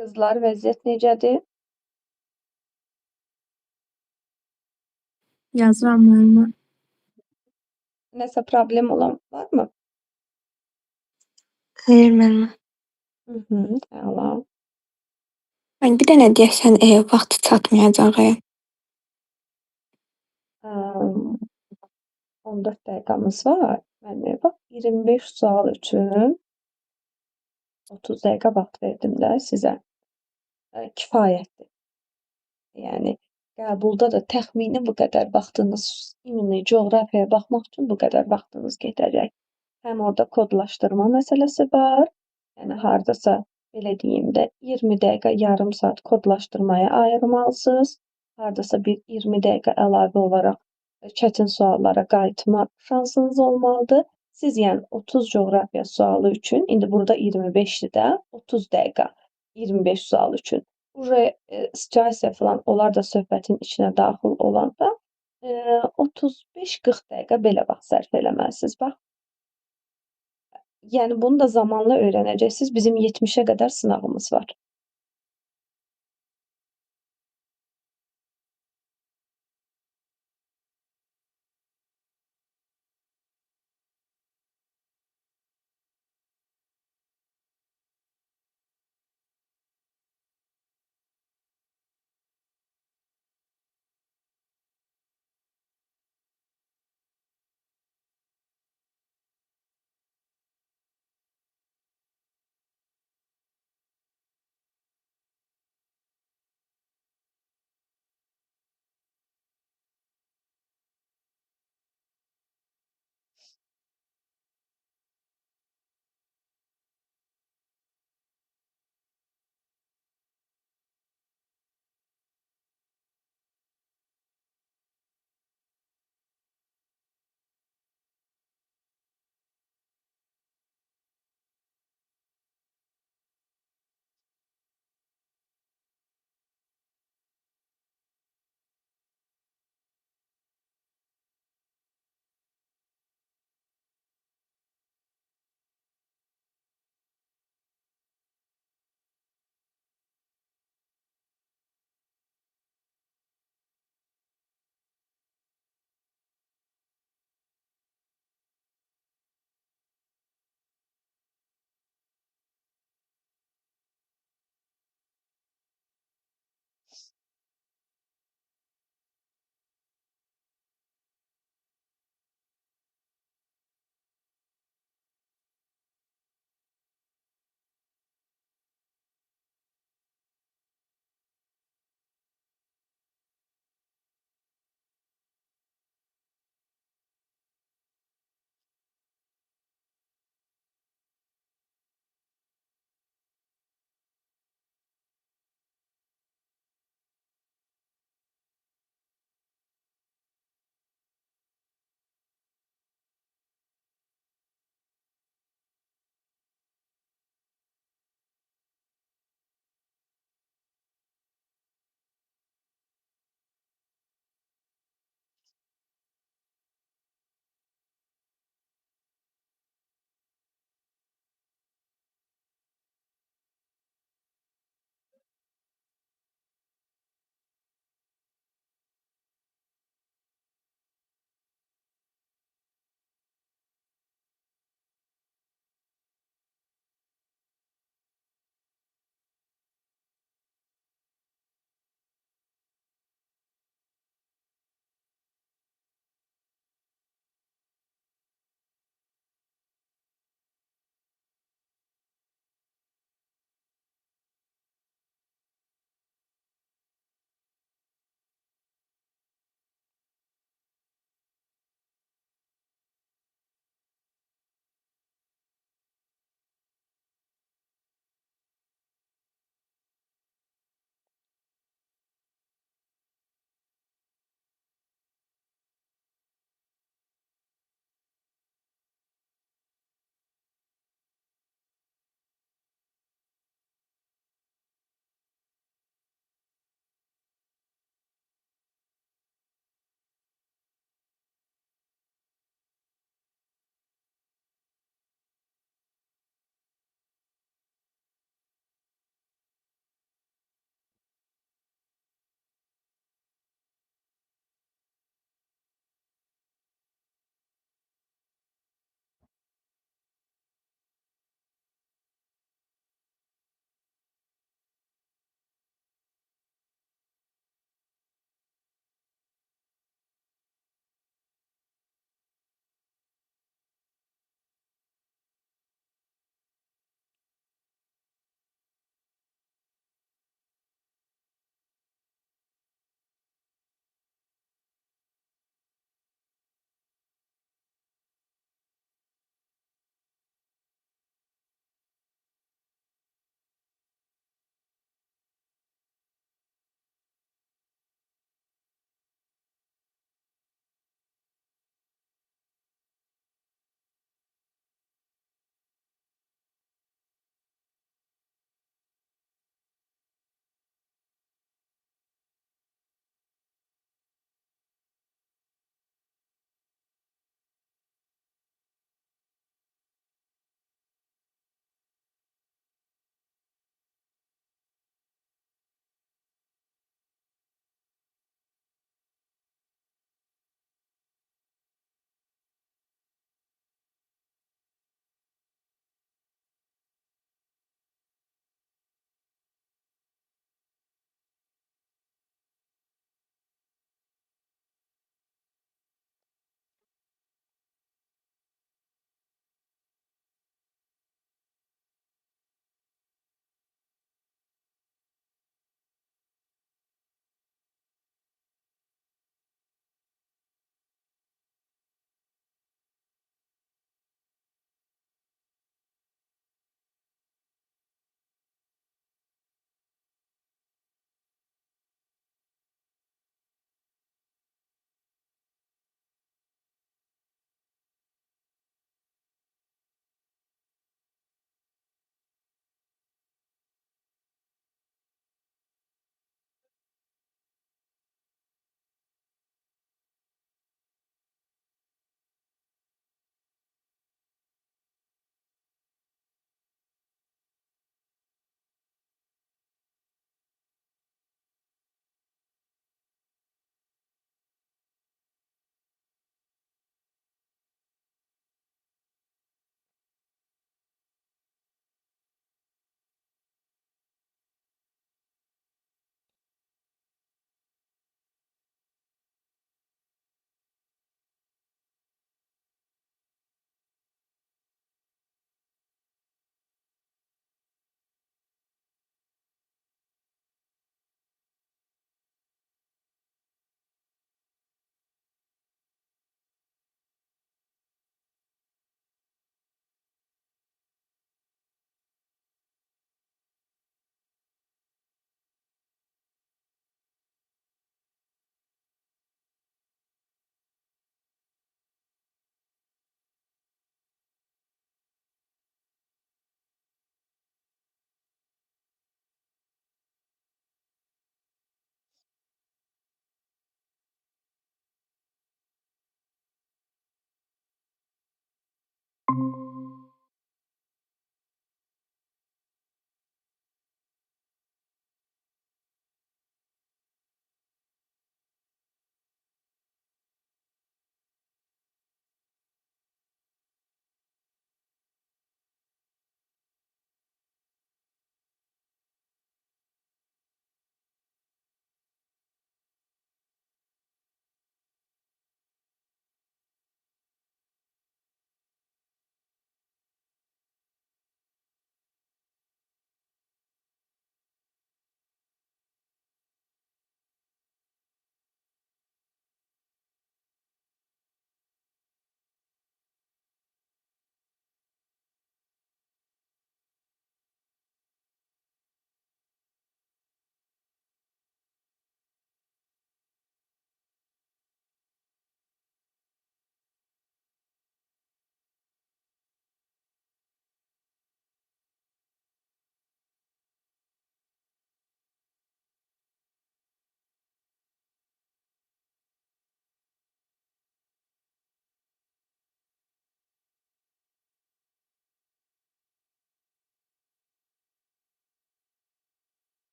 Qızlar, vəziyyət necədir? Yazıram müəllimə. Nəsə problem olan varmı? Xeyr müəllimə. Əla. Mən bir dənə deyəsən vaxtı çatmayacaq. Əm, 14 dəqiqəmiz var. Mən bax 25 sual üçün 30 dəqiqə vaxt verdim də sizə. Kifayətdir. Yəni qəbulda da təxmini bu qədər vaxtınız, ümumi coğrafiyaya baxmaq üçün bu qədər vaxtınız gedəcək. Həm orada kodlaşdırma məsələsi var. Yəni hardasa belə deyim də 20 dəqiqə, yarım saat kodlaşdırmaya ayırmalısınız. Hardasa bir 20 dəqiqə əlavə olaraq çətin suallara qayıtma şansınız olmalıdır. Siz yəni 30 coğrafiya sualı üçün, indi burada 25-dir də, 30 dəqiqə 25 sual üçün. Buraya situasiya falan, onlar da söhbətin içinə daxil olanda 35-40 dəqiqə belə vaxt sərf eləməlisiniz. Bax, yəni bunu da zamanla öyrənəcəksiniz. Bizim 70-ə qədər sınağımız var.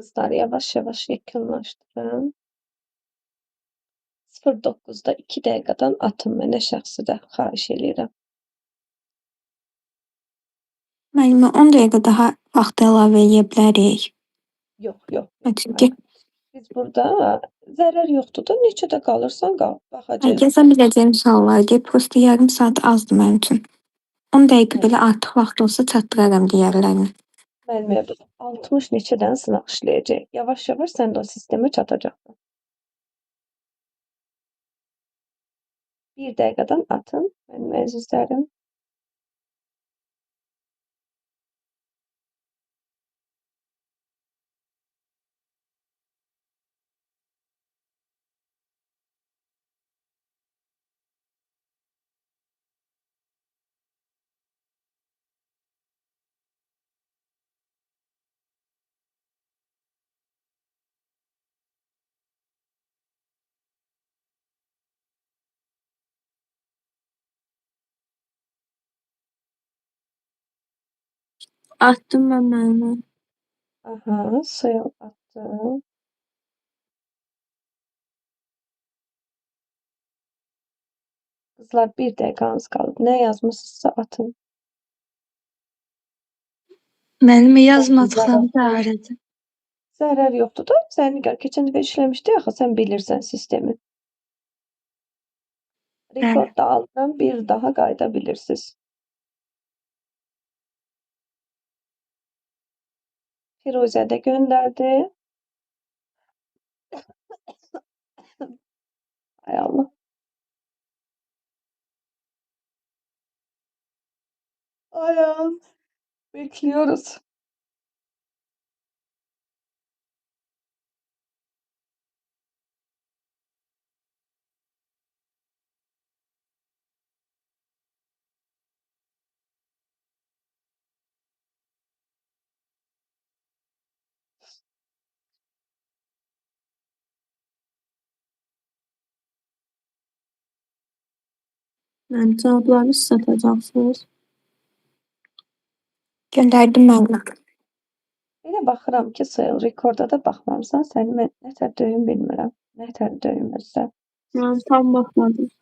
Kızlar yavaş yavaş yakınlaşdırın. 09-da 2 dəqiqədən atın mənə şəxsi də xahiş eləyirəm. Müəllimə 10 dəqiqə daha vaxt əlavə edə bilərik. Yox. Çünki Biz burada zərər yoxdur da, neçədə qalırsan qal, baxacağıq. yaza biləcəyim suallar deyib, prosta yarım saat azdır mənim üçün. 10 dəqiqə belə artıq vaxt olsa çatdıraram digərlərini. Müəllimə, 60 neçədən sınaq işləyəcək. Yavaş-yavaş sən də o sistemə çatacaqsan. 1 dəqiqədən atın, mənim əzizlərim. Atdım mən müəllimə. Aha, suya attım. Qızlar 1 dəqiqəniz qalıb. Nə yazmısınızsa atın. Müəllimə yazmadıqlarım zərərdir. Zərər yoxdur da, Zərniqar keçən dəfə işləmişdi axı, sən bilirsən sistemi. Rekord da alıram, bir daha qayıda bilirsiniz. Firuzə də göndərdi. Ay Allah. Ayağım. Bekliyoruz. Yəni cavablarını siz atacaqsınız. Göndərdim müəllimə. Elə baxıram ki, sayıl rekorda da baxmamısan. Səni mən nətər döyüm bilmirəm. Nətər döyümürsən. Yəni tam baxmadım.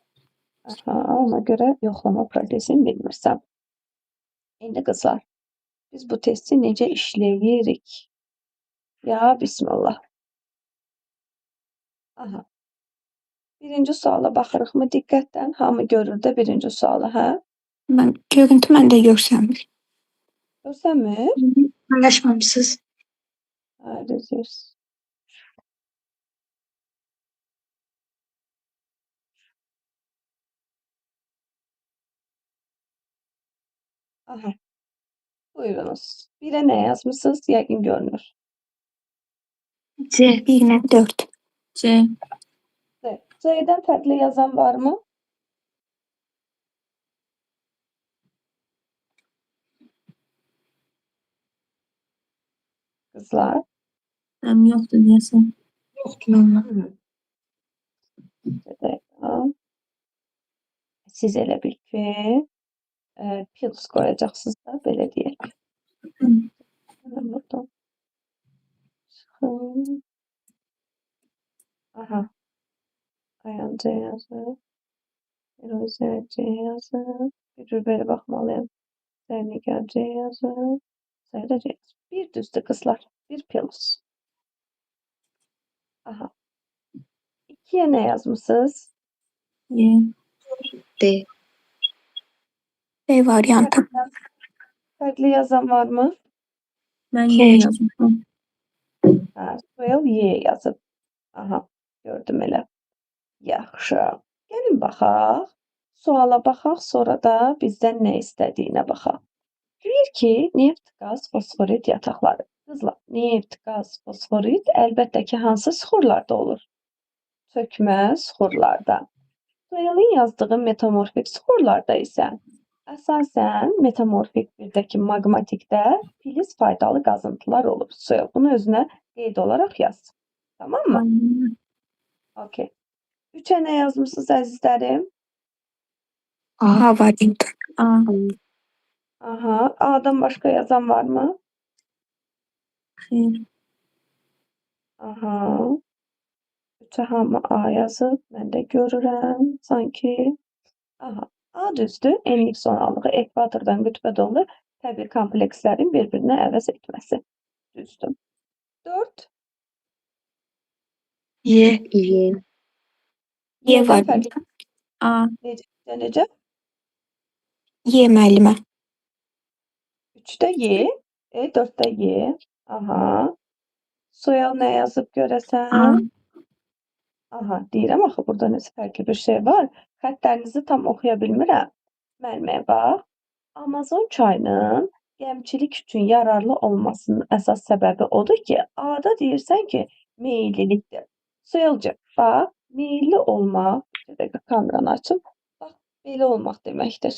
Aha, ona görə yoxlama prosesini bilmirsən. İndi qızlar, biz bu testi necə işləyirik? Ya bismillah. Aha. Birinci suala baxırıq mı diqqətdən? Hamı görür də birinci sualı, hə? Mən görüntü məndə görsənmir. Görsənmir? Paylaşmamışsınız. Hə, düzür. Aha. Buyurunuz. Birə nə yazmısınız? Yəqin görünür. C. 1-lə 4. C. C-dən fərqli yazan varmı? Qızlar. Həm yoxdur deyəsən. Yoxdur müəllimə. Siz elə bil ki, plus qoyacaqsınız da, belə deyək. Hemen buradan. Çıxın. Aha. Ayan C yazır. Firuzə C yazır. Bir belə baxmalıyım. Zərniqar C yazır. Sayda C yazır. Bir düzdür qızlar. Bir plus. Aha. 2'ye nə yazmısınız? Y. D. B variantı. Fərqli yazan varmı? Mən Y yazmışam. Hə, Suel Y yazıb. Aha, gördüm elə. Yaxşı. Gəlin baxaq. Suala baxaq, sonra da bizdən nə istədiyinə baxaq. Deyir ki, neft, qaz, fosforit yataqları. Qızlar, neft, qaz, fosforit əlbəttə ki, hansı suxurlarda olur? Çökmə suxurlarda. Suelin yazdığı metamorfik suxurlarda isə əsasən metamorfik birdəki maqmatikdə filiz faydalı qazıntılar olur. Suel, bunu özünə qeyd olaraq yaz. Tamam mı? Okey. 3'e nə yazmısınız əzizlərim? A variantı. A. Aha, A'dan başqa yazan varmı? Xeyr. Aha. 3'ə hamı A yazıb. Mən də görürəm sanki. Aha. A düzdür. Enlik sonralığı ekvatordan qütbə doğru təbii komplekslərin bir-birini əvəz etməsi. Düzdür. 4. Y. Y. Y var. Y'dən fərqli. A. Necə? Y müəllimə. 3'də Y. 4'də Y. Aha. Soyal nə yazıb A. görəsən? Aha, deyirəm axı burada nəsə fərqli bir şey var. Xəttlərinizi tam oxuya bilmirəm. Müəllimə bax. Amazon çayının gəmiçilik üçün yararlı olmasının əsas səbəbi odur ki, A-da deyirsən ki, meyillilikdir. Soyalcı, bax, meyilli olmaq, bir dəqiqə kameranı açım. Bax, belə olmaq deməkdir.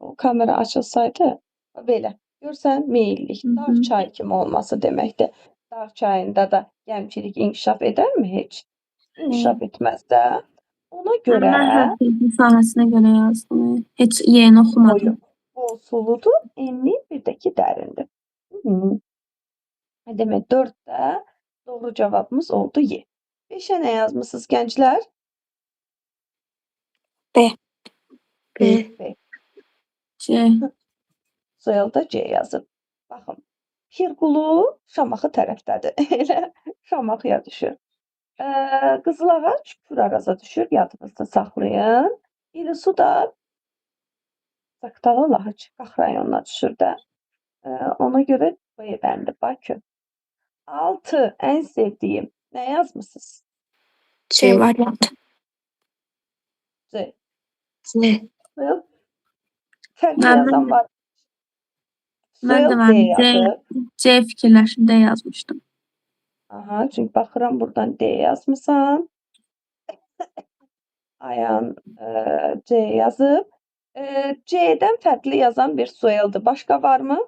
O kamera açılsaydı, belə. Görsən, meyillik, dağ çayı kimi olması deməkdir. Dağ çayında da gəmiçilik inkişaf edərmi heç? İnkişaf etməz də. Ona görə Mən həqiqi sahəsinə görə yazdım. Heç Y-ni oxumadım. boyu bol suludur, enli bir də ki dərindir. Demək 4'də doğru cavabımız oldu Y. 5'ə nə yazmısınız gənclər? B. C. Soyalda C yazıb. Baxın, Pirqulu Şamaxı tərəfdədir. Elə Şamaxıya düşür. Qızıl ağac Küraraz'a düşür, yadınızda saxlayın. İlisu da Zaqatala Lahaç Qax rayonuna düşür də. Ona görə B bəndi Bakı. 6. En sevdiğim. Ne yazmışsınız? C variantı. C. C. Soyal. Fərqli Mən yazan var. Mən də Soyal D yazıb. C fikirləşib D yazmışdım. Aha, çünkü baxıram buradan D yazmısan. Ayan C yazıb. C'den fərqli yazan bir soyaldı. Başka var mı?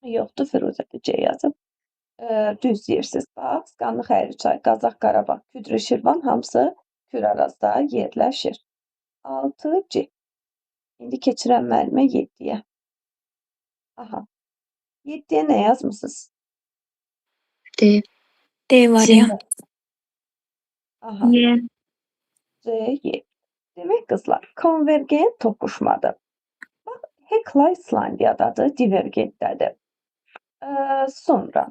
Yoxdur, Firuzə də C yazıb. Düz deyirsiz. Bax, Qanlı Xəyrçay, Qazax Qarabağ, Küdrü Şirvan hamısı Kürarazda yerləşir. 6C. İndi keçirəm müəllimə 7'yə. Aha. 7'yə nə yazmısınız? D. D variantı. Aha. Y. C, Y. Demək qızlar, konvergent toqquşmadır. Bax, Hekla İslandiyadadır, divergentdədir. Sonra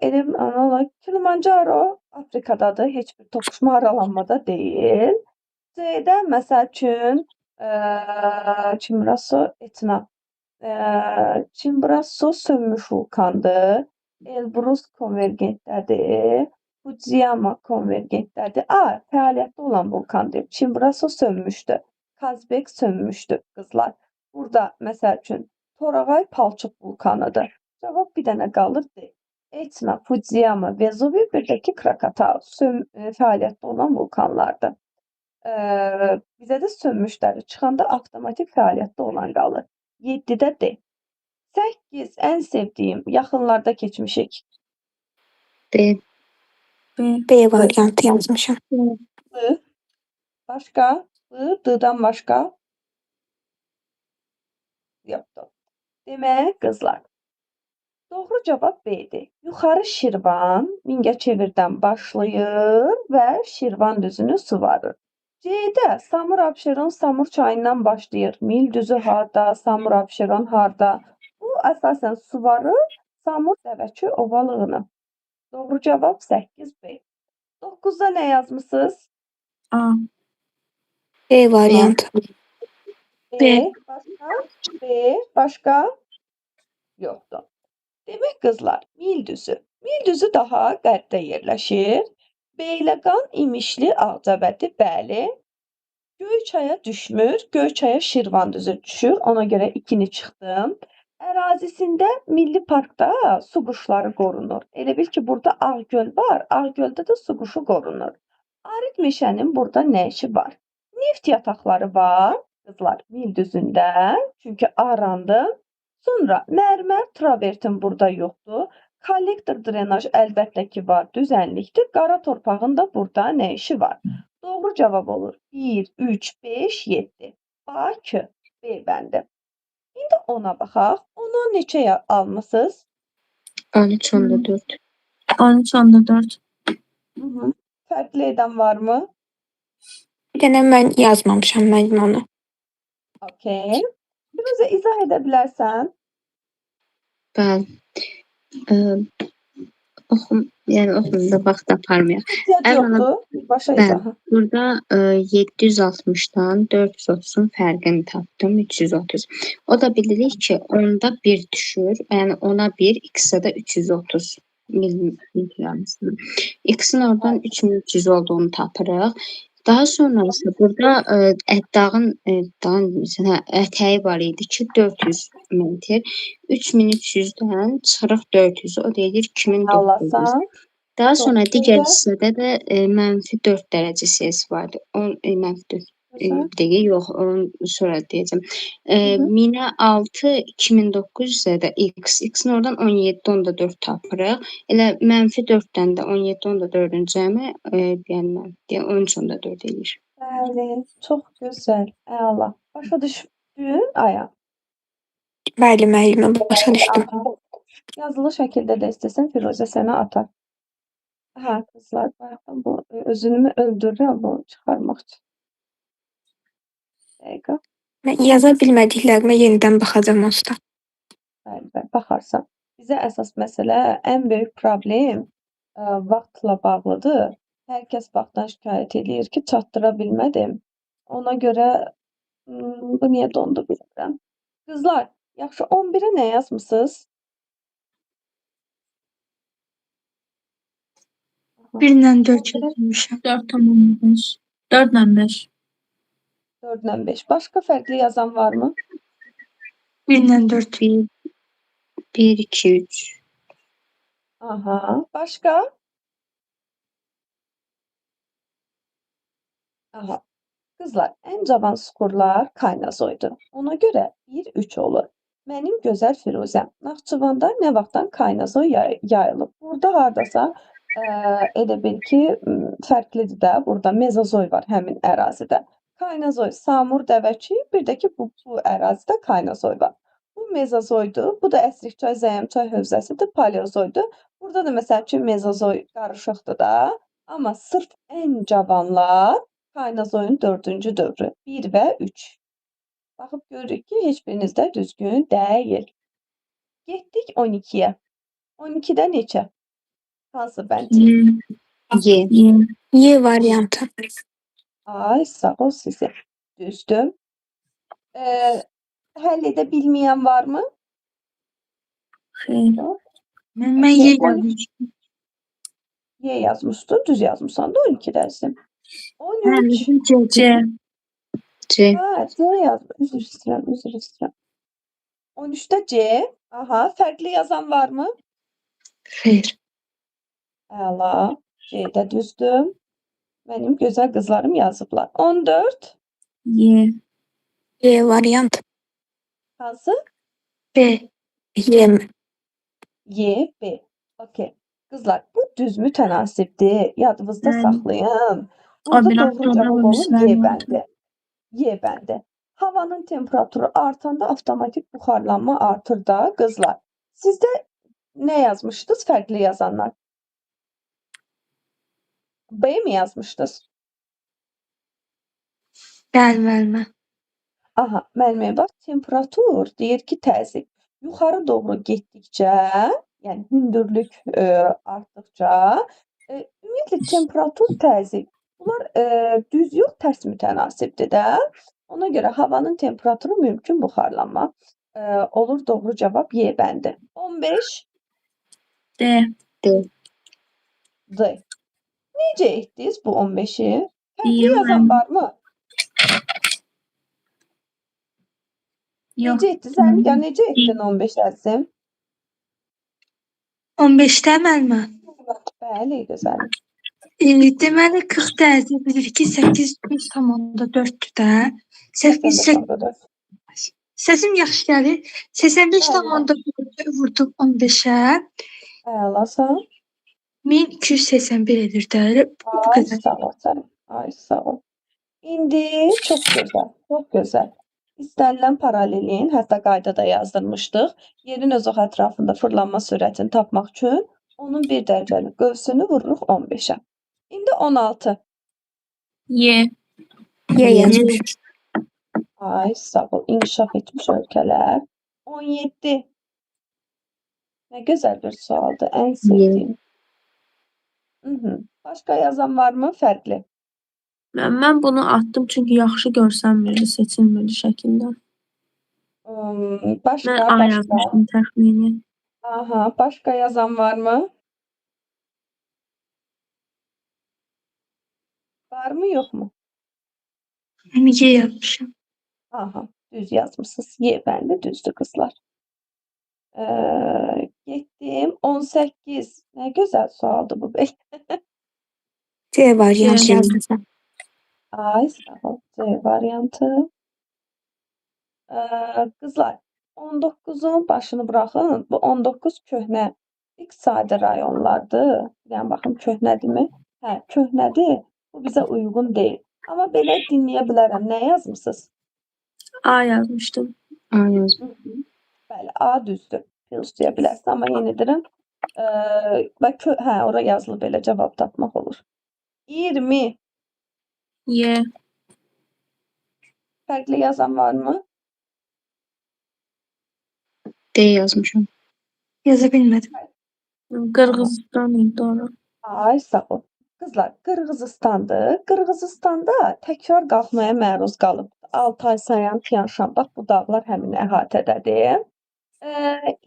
elim analog Kilimanjaro Afrikadadır, heç bir toqquşma aralanmada deyil. C'də məsəl üçün Çimbraso Etna. Çimbraso sönmüş vulkandır. Elbrus konvergentdədir. Fudziyama konvergentdədir. Fəaliyyətdə olan vulkandır. Çimbraso sönmüşdü. Kazbek sönmüşdü qızlar. Burada məsəl üçün Torağay palçıq vulkanıdır. Cavab bir dənə qalır D. Etna, Fudziyama, Vezuvi, bir də ki Krakatau fəaliyyətdə olan vulkanlardır. Bizə də sönmüşləri çıxanda avtomatik fəaliyyətdə olan qalır. 7'də D. 8 en sevdiğim yaxınlarda keçmişik. D. B variantı yazmışam. I. Başka? I, D'dan başka? Yoxdur. Demək qızlar. Doğru cavab B'dir. Yuxarı Şirvan Mingəçevirdən başlayır və Şirvan düzünü suvarır. C'də Samur Abşeron Samur çayından başlayır. Nil düzü harda, Samur Abşeron harda? Bu əsasən suvarır Samur Dəvəçi ovalığını. Doğru cavab 8B. 9'da nə yazmısınız? A. D variantı. B. Başka? B. Başka? Yoxdur. Demək qızlar, Nil düzü. Nil düzü daha qərbdə yerləşir. Beyləqan, İmişli, Ağcabədi, bəli. Göyçaya düşmür. Göyçaya Şirvan düzü düşür. Ona görə 2'ni çıxdım. Ərazisində Milli Parkda su quşları qorunur. Elə bil ki, burada Ağgöl var. Ağgöldə də su quşu qorunur. Arid meşənin burada nə işi var? Neft yataqları var. Qızlar, Nil düzündə. Çünki arandı. Sonra mərmər travertin burada yoxdur. Kollektor drenaj əlbəttə ki var, düzənlikdir. Qara torpağın da burada nə işi var? Doğru cavab olur. 1, 3, 5, 7. Bakı, B bəndi. İndi ona baxaq. Ona neçə almısınız? 13.4. 13.4. Hı hı. Fərqli edən varmı? Bir dənə mən yazmamışam müəllimə onu. Okay. Firuzə izah edə bilərsən? Bəli. Yəni oxumda vaxt aparmıyor. Ehtiyac Əvvəla yoxdur. Başa bəli, izahı. burada 760-dan 430-un fərqini tapdım, 330. O da bilirik ki, 10-da 1 düşür. Yəni 10-a 1, x-ə də 330 millimetr. X-in oradan 3300 olduğunu tapırıq. Daha sonra isə burada dağın ətəyi var idi ki, 400 metr. 3300-dən çıxırıq 400-ü, o da edir 2900. Allahsan. Daha sonra Çox digər gözəl. hissədə də -4 dərəcə Selsi vardı. -4 Gözəl. bir dəqiqə yox, onu sonra deyəcəm. Hı. 1000-ə 6, 2900-ə də x. X-in oradan 17.4 tapırıq. Elə -4-dən də 17.4-ün cəmi yəni 13.4 edir. Bəli, çox gözəl. Əla. Başa düşdün Aya? Bəli müəllimə, başa düşdüm. Aha. Yazılı şəkildə də istəsən Firuzə sənə atar. Hə, qızlar, bayaqdan bu özünü öldürürəm bunu çıxarmaq üçün. Dəqiqə. Mən yaza bilmədiklərimə yenidən baxacağam usta. Bəli, baxarsan. Bizə əsas məsələ, ən böyük problem vaxtla bağlıdır. Hər kəs vaxtdan şikayət eləyir ki, çatdıra bilmədim. Ona görə bu niyə dondu bilmirəm. Qızlar, yaxşı 11-ə nə yazmısınız? 1-lə 4 yazmışam. 4.5. 4.5. 4-lə 5. Başqa fərqli yazan varmı? 1-lə 4. 1, 2, 3. Aha. Başqa? Aha. Qızlar, ən cavan skorlar Kaynazoydur. Ona görə 1-3 olur. Mənim gözəl Firuzəm, Naxçıvanda nə vaxtdan Kaynazoy yayılıb? Burada hardasa elə bil ki, fərqlidir də. Burada Mezozoy var həmin ərazidə. Kaynazoy, Samur, Dəvəçi, bir də ki, bu ərazidə Kaynazoy var. Bu Mezozoydur. Bu da Əsrikçay, Zəyimçay hövzəsidir, Paleozoydur. Burada da məsəl üçün Mezozoy qarışıqdır da. Amma sırf ən cavanlar Kaynazoyun 4-cü dövrü 1 və 3. Baxıb görürük ki, heç biriniz də düzgün deyil. Getdik 12-yə. 12-də neçə? Hansı bənd? Y. Y variantı. Ay, sağ ol sizə. Düzdür. Həll edə bilməyən varmı? Xeyr. Mən Y yazmışam. Y yazmışdın, düz yazmışsan da 12-dəsin. 13. C. C. Ha, C yazmış. Üzr istəyirəm. 13-də C. Aha, fərqli yazan varmı? Xeyr. Əla. C-də düzdür. Mənim gözəl qızlarım yazıblar. 14. Y. Y variant. Hansı? B. Y. Y, B. Okay. Qızlar, bu düz mütənasibdir. Yadınızda Bəli. saxlayın. O Burada biraz doğru sonra cavab olur olmuşlar Y vardı. bəndi. Y bəndi. Havanın temperaturu artanda avtomatik buxarlanma artır da qızlar. Sizdə nə yazmışdınız fərqli yazanlar? B mi yazmışdınız? Bəli, müəllimə. Aha, müəllimə bax, temperatur deyir ki, təzyiq yuxarı doğru getdikcə, yəni hündürlük artdıqca, ümumiyyətlə temperatur, təzyiq bunlar düz yox, tərs mütənasibdir də. Ona görə havanın temperaturu mümkün buxarlanma olur. Doğru cavab Y bəndi. 15 D. D. Necə etdiniz bu 15-i? Fərqli İyiyim yazan mən. varmı? Yox. Necə etdiniz? Zəmiqə, necə etdin 15 əzizim? 15-də müəllimə. Bəli, gözəlim. Deməli 40 dərəcə bilir ki, 8,4-dür də. 85,4. Səsim yaxşı gəlir. 85,4-ü vurdum 15-ə. Əlasan. 1281 edir də. Bu Ay, qədər. sağ ol sən. Ay, sağ ol. İndi çox gözəl, çox gözəl. İstənilən paralelin, hətta qaydada yazdırmışdıq. Yerin öz ox ətrafında fırlanma sürətini tapmaq üçün onun 1 dərəcəlik qövsünü vururuq 15-ə. İndi 16. Y. Y yazmışam. Ay, sağ ol. İnkişaf etmiş ölkələr. 17. Nə gözəl bir sualdır. Ən sevdiyim. Başqa yazan varmı? Fərqli. Mən bunu atdım çünki yaxşı görsənmirdi, seçilmirdi şəkildə. Mən Başqa, A başqa. yazmışdım təxmini. Aha, başqa yazan varmı? Varmı, yoxmu? Mən Y yazmışam. Aha, düz yazmışsınız. Y bəli, düzdür qızlar. Getdim. 18. Nə gözəl sualdır bu. C variantı C. yazmışam. Ay, sağ ol. C variantı. Qızlar, 19-un başını buraxın. Bu 19 köhnə iqtisadi rayonlardır. Yəni, baxım, köhnədirmi? Hə, köhnədir. Bu bizə uyğun deyil. Amma belə dinləyə bilərəm. Nə yazmısınız? A yazmışdım. A yazdım. Bəli, A düzdür. Deyə bilərsən. Amma yenə deyirəm, hə, ora yazılıb belə cavab tapmaq olur. 20. Y. Fərqli yazan varmı? D yazmışam. Yaza bilmədim. Qırğızistan idi doğru. Ay, sağ ol. Qızlar, Qırğızıstandır. Qırğızistanda təkrar qalxmaya məruz qalıb. Altay, Sayan, Tyan-Şan, bax bu dağlar həmin əhatədədir.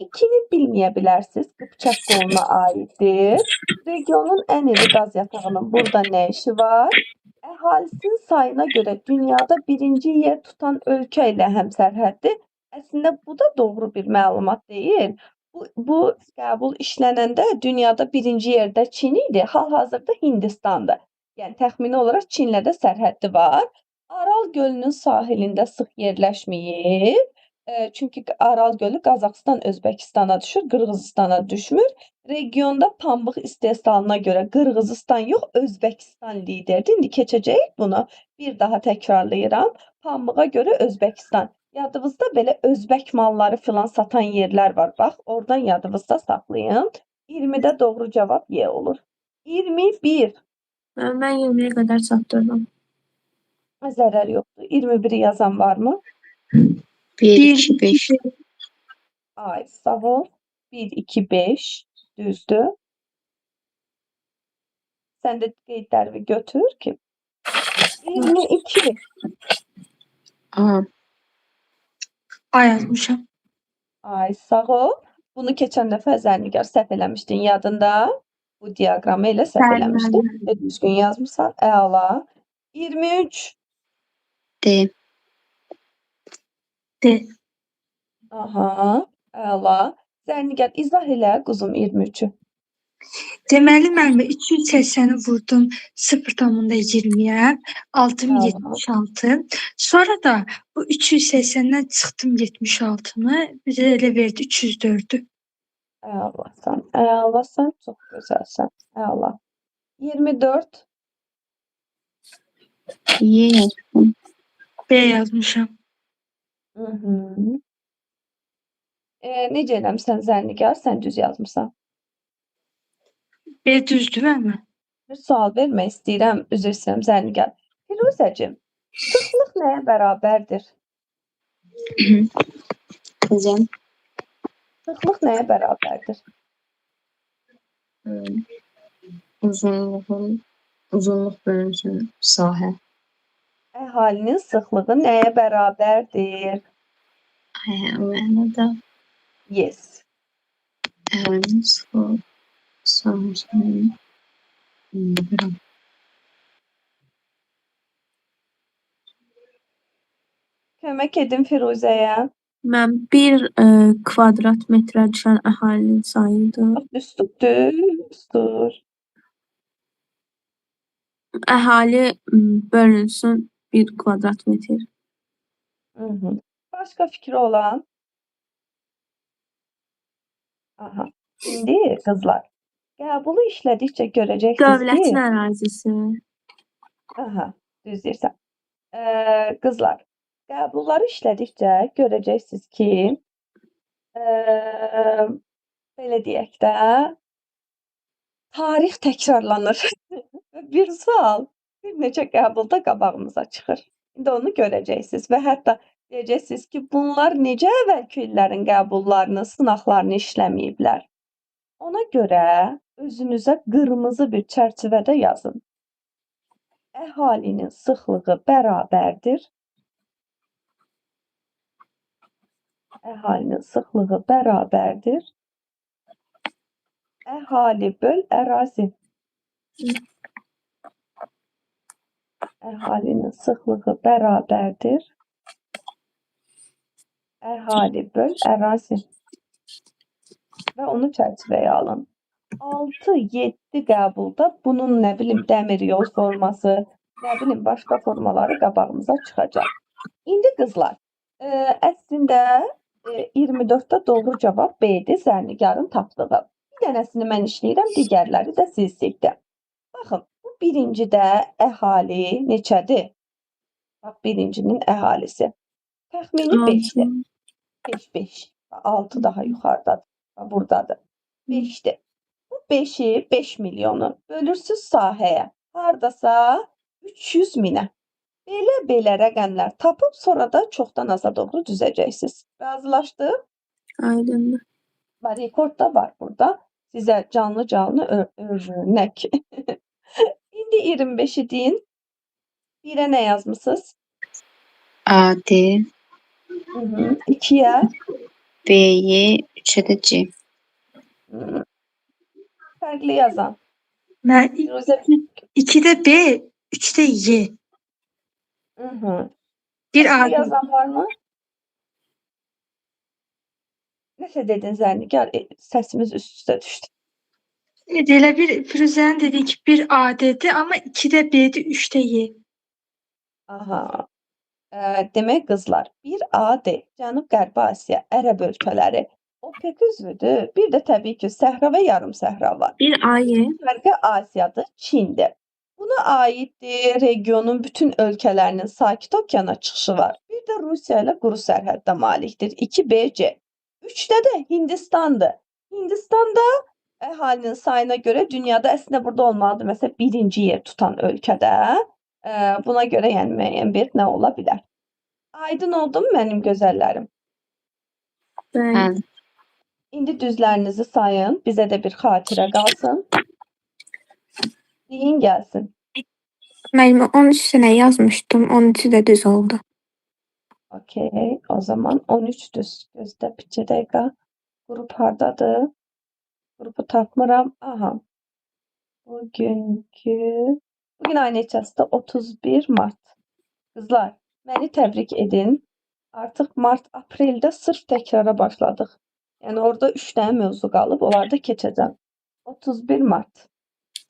2-ni bilməyə bilərsiniz. Qıpçaq qoluna aiddir. Regionun ən iri qaz yatağının burada nə işi var? Əhalisinin sayına görə dünyada 1-ci yer tutan ölkə ilə həmsərhəddir. Əslində bu da doğru bir məlumat deyil. Bu qəbul işlənəndə dünyada 1-ci yerdə Çin idi, hal-hazırda Hindistandır. Yəni təxmini olaraq Çinlə də sərhəddi var. Aral gölünün sahilində sıx yerləşməyib. Çünki Aral gölü Qazaxıstan, Özbəkistana düşür, Qırğızistana düşmür. Regionda pambıq istehsalına görə Qırğızistan yox, Özbəkistan liderdir. İndi keçəcəyik bunu. Bir daha təkrarlayıram. Pambığa görə Özbəkistan. Yadınızda belə Özbək malları filan satan yerlər var. Bax, oradan yadınızda saxlayın. 20-də doğru cavab Y olur. 21. Mən 20-yə qədər çatdırdım. Zərər yoxdur. 21-i yazan varmı? 1, 2, 5. Ay, sağ ol. 1, 2, 5. Düzdür. Sən də qeydlərimi götür ki. 22. A. A yazmışam. Ay, sağ ol. Bunu keçən dəfə Zərnigar səhv eləmişdin yadında. Bu diaqramı elə səhv eləmişdin. Düzgün yazmısan. Əla. 23. D. D. Aha. Əla. Zərnigar izah elə quzum 23-ü. Deməli, mən 380-i vurdum 0,20-yə, 6076. Sonra da bu 380-dən çıxdım 76-nı, bizə elə verdi 304-ü. Əlasan. Əlasan. Çox gözəlsən. Əla. 24. Y yazdım. B yazmışam. Necə eləmişsən Zərnigar? Sən düz yazmısan. B düzdür mü? Bir sual vermək istəyirəm. Üzr istəyirəm Zərnigar. Firuzəcim, sıxlıq nəyə bərabərdir? Kızım. Sıxlıq nəyə bərabərdir? Uzunluq bölünsün sahə. Əhalinin sıxlığı nəyə bərabərdir? O mənada Yes. əhalinin sıxlığı sahəsinin bilmirəm. Kömək edin Firuzəyə. Mən 1 kvadrat metrə düşən əhalinin sayıdır. Düzdür. Əhali bölünsün 1 kvadrat metr. Başqa fikri olan? Aha. İndi qızlar, qəbulu işlədikcə görəcəksiniz Dövlətin ki, ərazisi. aha, düz deyirsən. Qızlar, qəbulları işlədikcə görəcəksiniz ki, belə deyək də, tarix təkrarlanır. Bir sual bir neçə qəbulda qabağımıza çıxır. İndi onu görəcəksiniz və hətta deyəcəksiniz ki, bunlar necə əvvəlki illərin qəbullarını, sınaqlarını işləməyiblər. Ona görə özünüzə qırmızı bir çərçivədə yazın. Əhalinin sıxlığı bərabərdir. Əhalinin sıxlığı bərabərdir. Əhali böl ərazi. Əhalinin sıxlığı bərabərdir. Əhali böl ərazi. Və onu çərçivəyə alın. 6-7 qəbulda bunun nə bilim dəmir yol forması, nə bilim başqa formaları qabağımıza çıxacaq. İndi qızlar, əslində 24-də doğru cavab B-dir, Zərnigarın tapdığı. Bir dənəsini mən işləyirəm, digərləri də sizlikdə. Baxın, bu birincidə əhali neçədir? Bax, birincinin əhalisi. Təxmini 5-dir. 5. 6 daha yuxarıdadır. Buradadır. 5'dir. Bu 5'i 5 milyonu bölürsüz sahəyə. Hardasa 300 minə. Belə rəqəmlər tapıb sonra da çoxdan aza doğru düzəcəksiniz. Razılaşdıq? Aydındır. Rekord da var burada. Sizə canlı örnek. İndi 25'i deyin. 1'e nə yazmısınız? A-D, 2'ye B-yi, 3'e də C. fərqli yazan. Mən Firuzə 2'də B, 3'də Y. Bir fərqli A. yazan var mı? Nəsə dedin Zərnigar, səsimiz üst-üstə düşdü. Elə bir Firuzənin dediyi ki, bir A dedi, amma 2'də B'di, 3'də Y. Aha. Demək qızlar, bir AD, Cənub-Qərbi Asiya, Ərəb ölkələri, OPEC üzvüdür. Bir də təbii ki, səhra və yarım səhra var. Bir A-Y. Şərqi Asiyadır, Çindir. Buna aiddir regionun bütün ölkələrinin Sakit Okeana çıxışı var. Bir də Rusiya ilə quru sərhəddə malikdir. 2BC. 3-də də Hindistandır. Hindistanda əhalinin sayına görə dünyada əslində burada olmalıdır. Məsələn, birinci yer tutan ölkədə. Buna görə yəni müəyyən bir nə ola bilər. Aydın oldu mu mənim gözəllərim? Bəli. İndi düzlərinizi sayın. Bizə də bir xatirə qalsın. Deyin gəlsin. Müəllimə 13 sənə yazmışdım, 13-ü də düz oldu. Okey, o zaman 13 düz. Gözdə bir dəqiqə. Qrup hardadır? Qrupu tapmıram. Aha. Bugün ayın neçəsidir? 31 mart. Qızlar, məni təbrik edin. Artıq mart-apreldə sırf təkrara başladıq. Yəni orada 3 dənə mövzu qalıb, onları da keçəcəm. 31 mart.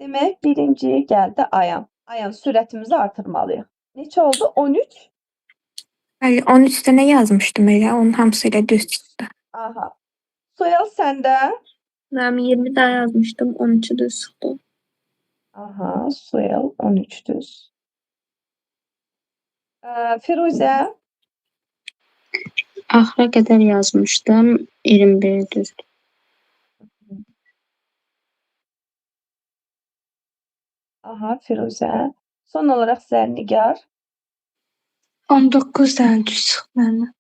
Demək, birinciyə gəldi Ayan. Ayan, sürətimizi artırmalıyıq. Neçə oldu? 13? Bəli, 13 dənə yazmışdım elə, onun hamısı ilə düz çıxdı. Aha. Soyal səndə? Mən 20 daha yazmışdım, 13'ü düz çıxdı. Aha, Soyal 13 düz. Firuzə? Axıra qədər yazmışdım, 21 düzdür. Aha, Firuzə. Son olaraq Zərnigar. 19 dənə düz çıxdı məndən.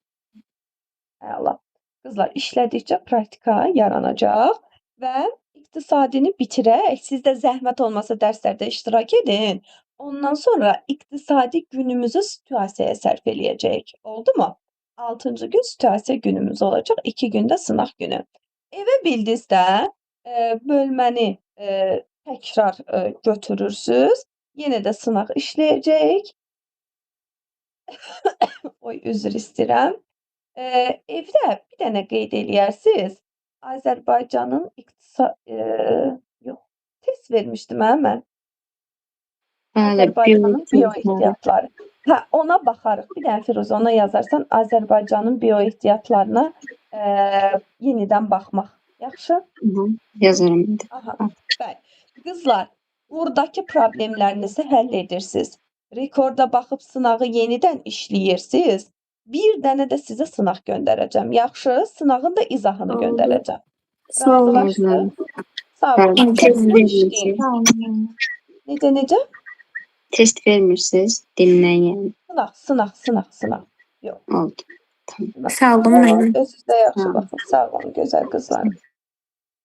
Əla. Qızlar, işlədikcə praktika yaranacaq və iqtisadini bitirək. Siz də zəhmət olmasa dərslərdə iştirak edin. Ondan sonra iqtisadi günümüzü situasiyaya sərf eləyəcəyik. Oldu mu? 6-cı gün situasiya günümüz olacaq. 2 gündə sınaq günü. Evə bildinizdə bölməni təkrar götürürsüz. Yenə də sınaq işləyəcəyik. Oy, üzr istəyirəm. Evdə bir dənə qeyd eləyərsiniz. Azərbaycanın test vermişdim mən. Azərbaycanın bioehtiyatları. Ona baxarıq. Bir dənə Firuzə, ona yazarsan Azərbaycanın bioehtiyatlarına yenidən baxmaq. Yaxşı? Yazarım. Aha, bəli. Qızlar, buradakı problemlərinizi həll edirsiniz. Rekorda baxıb sınağı yenidən işləyirsiniz. Bir dənə də sizə sınaq göndərəcəm. Yaxşı, sınağın da izahını Oldu. göndərəcəm. Sağ olun. Razılaşdıq. Sağ olun. Pardon, test vermirsiniz. Sağ olun. Necə? Test vermirsiniz dilindən yəni. Sınaq. Yox. Oldu. Sağ olun müəllim. Özünüzə yaxşı Sağ olun. baxın. Sağ olun, gözəl qızlar.